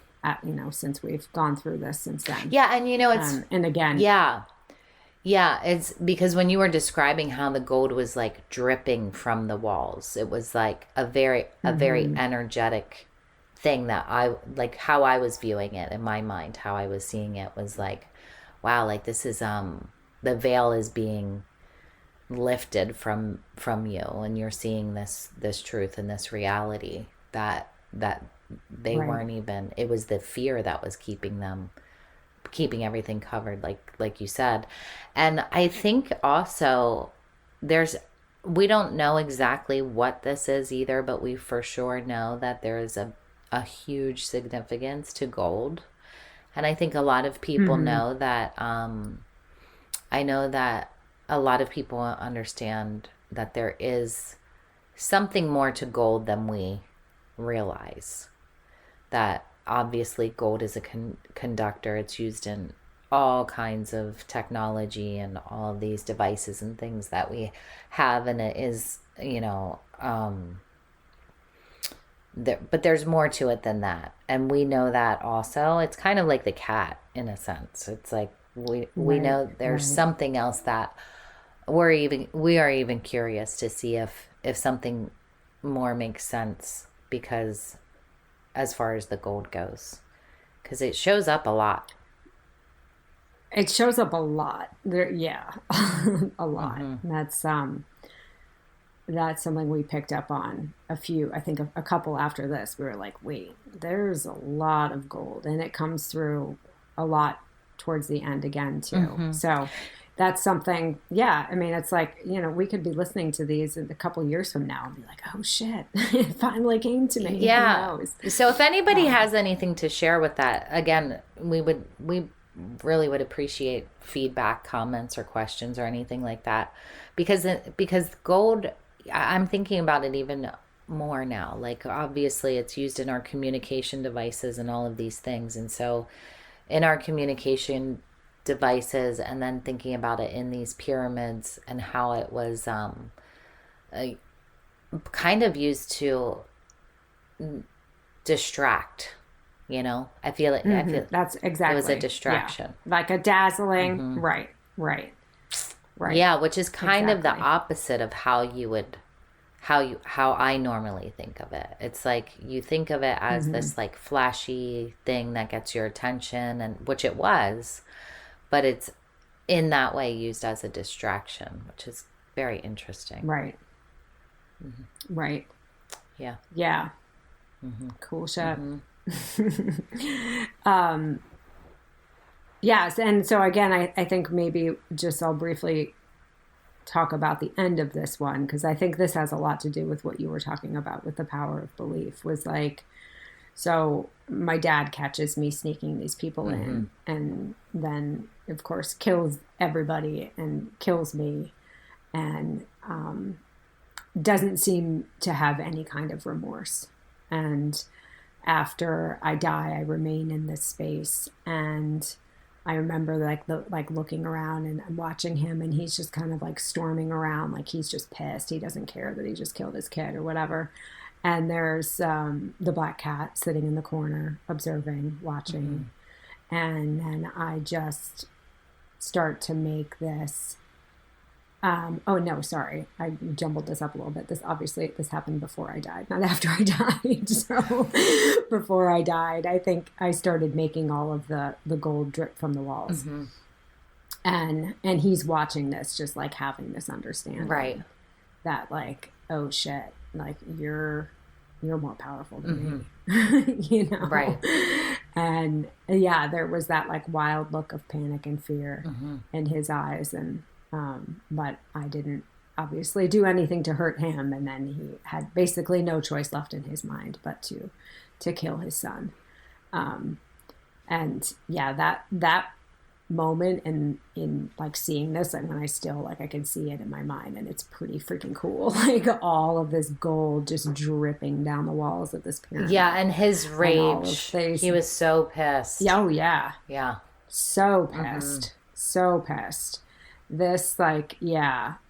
Since we've gone through this since then. Yeah, and it's and again. Yeah, it's because when you were describing how the gold was like dripping from the walls, it was like a very energetic thing that I like, how I was viewing it in my mind, how I was seeing it was like, wow, like this is the veil is being lifted from you, and you're seeing this truth and this reality that they weren't even, it was the fear that was keeping everything covered, like you said. And I think also we don't know exactly what this is either, but we for sure know that there is a huge significance to gold. And I think a lot of people know that. I know that a lot of people understand that there is something more to gold than we realize. That obviously gold is a conductor. It's used in all kinds of technology and all of these devices and things that we have, and it is, but there's more to it than that, and we know that also. It's kind of like the cat in a sense. It's like we know there's something else that we are even curious to see if something more makes sense, because as far as the gold goes, because it shows up a lot. It shows up a lot there. Yeah. A lot. That's something we picked up on a couple after this. We were like, wait, there's a lot of gold, and it comes through a lot towards the end again too. So that's something, I mean, it's like, we could be listening to these in a couple years from now and be like, oh shit, it finally came to me. Yeah. Who knows? So if anybody has anything to share with that, again, we really would appreciate feedback, comments, or questions, or anything like that, because gold, I'm thinking about it even more now. Like, obviously it's used in our communication devices and all of these things. And so in our communication devices, and then thinking about it in these pyramids and how it was kind of used to distract. I feel it. I feel that's exactly. It was a distraction, like a dazzling. Right. Yeah, which is kind of the opposite of how I normally think of it. It's like you think of it as this like flashy thing that gets your attention, and which it was, but it's in that way used as a distraction, which is very interesting. Right. Right. Yeah. Yeah. Cool shit. Yes, and so again, I think maybe just I'll briefly talk about the end of this one, because I think this has a lot to do with what you were talking about with the power of belief. Was like, so my dad catches me sneaking these people in, and then of course kills everybody and kills me, and doesn't seem to have any kind of remorse. And after I die, I remain in this space, and I remember like looking around, and I'm watching him, and he's just kind of like storming around, like he's just pissed. He doesn't care that he just killed his kid or whatever. And there's the black cat sitting in the corner, observing, watching, and then I just start to make this. Oh no, sorry, I jumbled this up a little bit. This happened before I died, not after I died. So before I died, I think I started making all of the gold drip from the walls, and he's watching this, just like having this understanding, right? That like, oh shit, like you're more powerful than me, right? And yeah, there was that like wild look of panic and fear in his eyes, and. But I didn't obviously do anything to hurt him, and then he had basically no choice left in his mind but to kill his son. And yeah, that moment in like seeing this, and when I still like I can see it in my mind, and it's pretty freaking cool. Like all of this gold just dripping down the walls of this pyramid. Yeah, and his rage. He was so pissed. Oh yeah. Yeah. So pissed. So pissed. This like that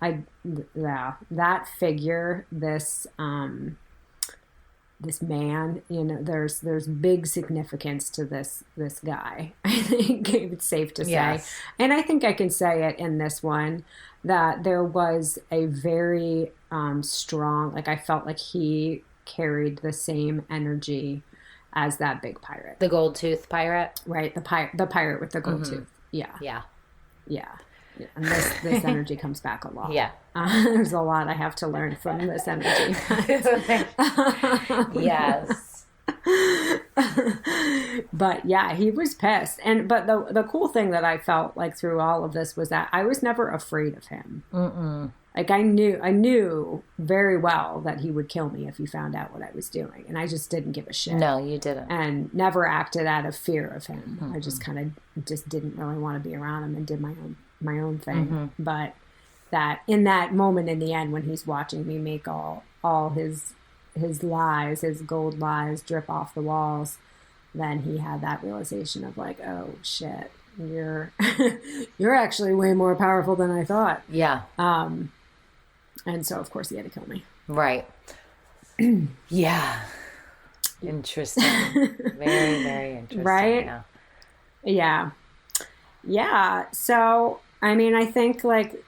figure, this this man, there's big significance to this guy. I think it's safe to say. Yes. And I think I can say it in this one, that there was a very strong, like I felt like he carried the same energy as that big pirate, the gold tooth pirate, right? The pirate with the gold tooth. Yeah. And this energy comes back a lot. Yeah. There's a lot I have to learn from this energy. Yes. But yeah, he was pissed. But the cool thing that I felt like through all of this was that I was never afraid of him. Like I knew very well that he would kill me if he found out what I was doing. And I just didn't give a shit. No, you didn't. And never acted out of fear of him. I just kind of just didn't really want to be around him and did my own thing. But that in that moment in the end, when he's watching me make all his lies, his gold lies drip off the walls, then he had that realization of like, oh shit, you're actually way more powerful than I thought. Yeah. And so of course he had to kill me. Right. Yeah. Interesting. Very, very interesting. Right? Yeah. Yeah. So, I mean, I think like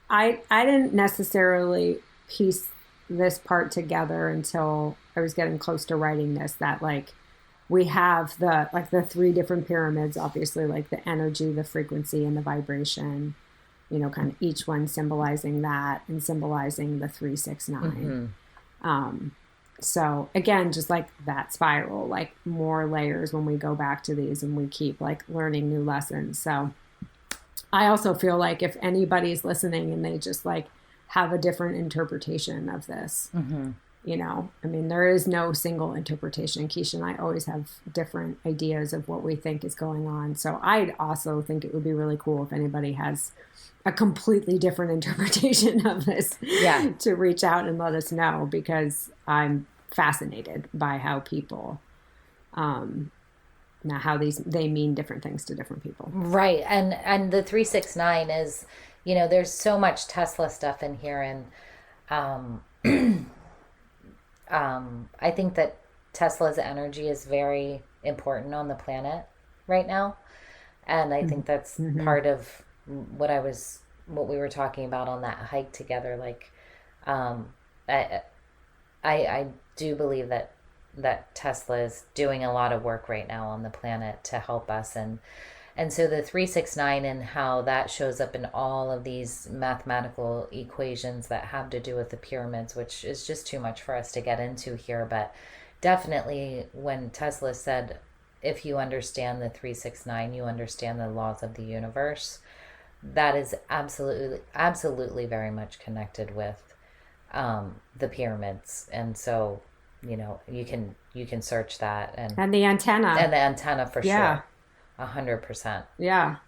I didn't necessarily piece this part together until I was getting close to writing this, that like we have the three different pyramids, obviously, like the energy, the frequency, and the vibration, kind of each one symbolizing that and symbolizing the 3, 6, 9. So again, just like that spiral, like more layers when we go back to these and we keep like learning new lessons. So I also feel like if anybody's listening and they just like have a different interpretation of this, I mean, there is no single interpretation. Keysha and I always have different ideas of what we think is going on. So I'd also think it would be really cool if anybody has a completely different interpretation of this, to reach out and let us know, because I'm fascinated by how people Now, how they mean different things to different people. Right. And the 369 is, there's so much Tesla stuff in here. And I think that Tesla's energy is very important on the planet right now. And I think that's part of what we were talking about on that hike together. Like, I do believe that Tesla is doing a lot of work right now on the planet to help us. And so the 369 and how that shows up in all of these mathematical equations that have to do with the pyramids, which is just too much for us to get into here. But definitely when Tesla said, if you understand the 369, you understand the laws of the universe, that is absolutely very much connected with the pyramids. And so, you can search that and the antenna for sure. 100%. Yeah. I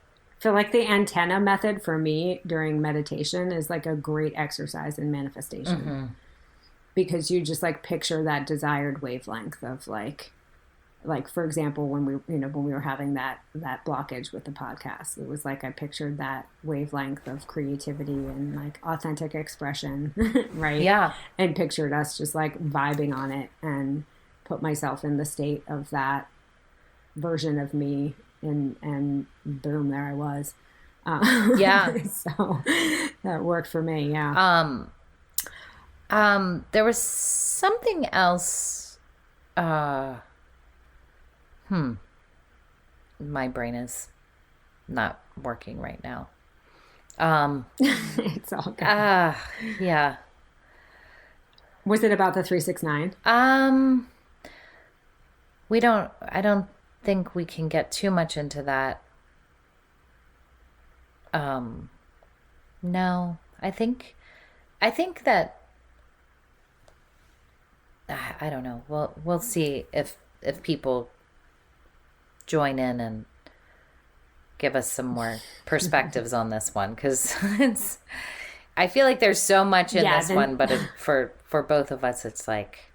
feel like the antenna method for me during meditation is like a great exercise in manifestation, because you just like picture that desired wavelength of like for example, when we were having that blockage with the podcast, it was like I pictured that wavelength of creativity and like authentic expression, right? Yeah. And pictured us just like vibing on it and put myself in the state of that version of me, and boom, there I was. Yeah. So that worked for me. Yeah. There was something else. My brain is not working right now. It's all good. Yeah. Was it about the 369? I don't think we can get too much into that. No, I think that, I don't know. We'll see if people join in and give us some more perspectives on this one, because I feel like there's so much in this one, but for both of us, it's like,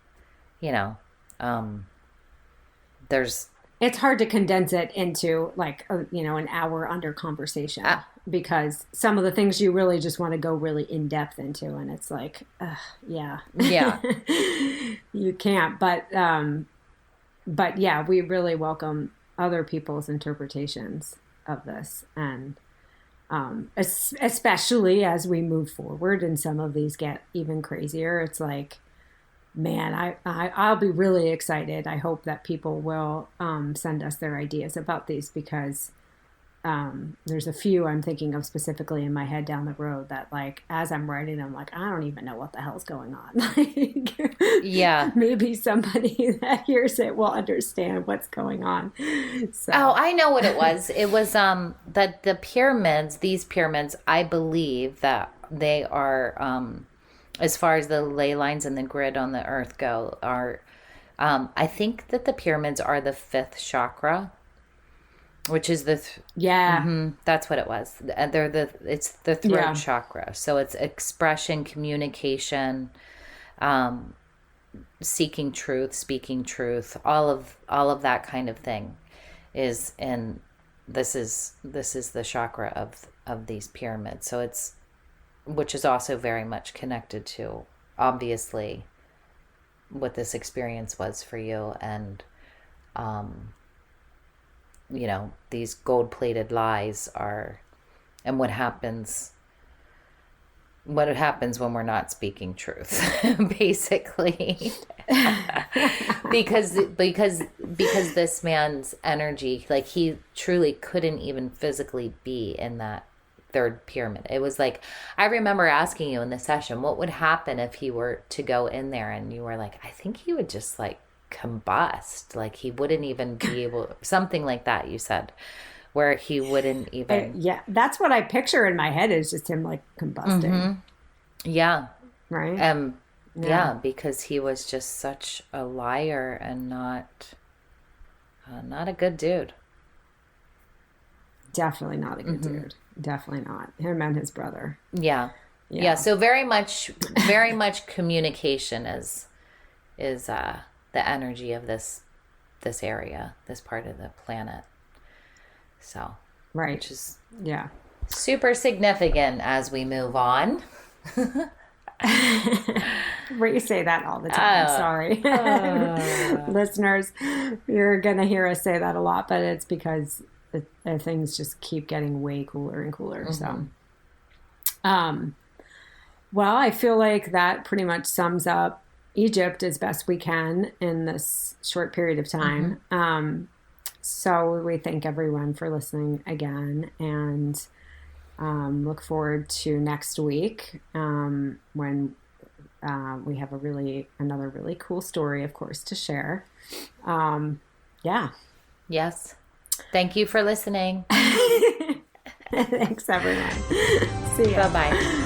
it's hard to condense it into like an hour under conversation, because some of the things you really just want to go really in depth into, and it's like, yeah, you can't. But yeah, we really welcome other people's interpretations of this, and especially as we move forward and some of these get even crazier, it's like, man, I'll be really excited. I hope that people will send us their ideas about these, because there's a few I'm thinking of specifically in my head down the road that, like, as I'm writing them, like, I don't even know what the hell's going on. Like, yeah, maybe somebody that hears it will understand what's going on. So. Oh, I know what it was. It was that these pyramids, I believe that they are, as far as the ley lines and the grid on the earth go, are, I think that the pyramids are the 5th chakra, which is that's what it was. It's the throat chakra. So it's expression, communication, seeking truth, speaking truth, all of that kind of thing is in, this is the chakra of these pyramids. So it's, which is also very much connected to, obviously, what this experience was for you. And, these gold-plated lies are, and what happens when we're not speaking truth, basically. because this man's energy, like, he truly couldn't even physically be in that 3rd pyramid. It was like, I remember asking you in the session, what would happen if he were to go in there, and you were like, I think he would just like combust, like he wouldn't even be able, something like that you said, where he wouldn't even. Yeah, that's what I picture in my head, is just him like combusting. Yeah. Right. Yeah, because he was just such a liar and not a good dude. Definitely not a good dude. Definitely not. Him and his brother. Yeah. So very much communication is the energy of this this area, this part of the planet. So, Right. Which is super significant as we move on. You say that all the time. Sorry. Listeners, you're going to hear us say that a lot, but it's because things just keep getting way cooler and cooler. Mm-hmm. So, well, I feel like that pretty much sums up Egypt as best we can in this short period of time. Mm-hmm. So we thank everyone for listening again, and look forward to next week when we have another really cool story, of course, to share. Yes. Thank you for listening. Thanks, everyone. See ya. Bye-bye.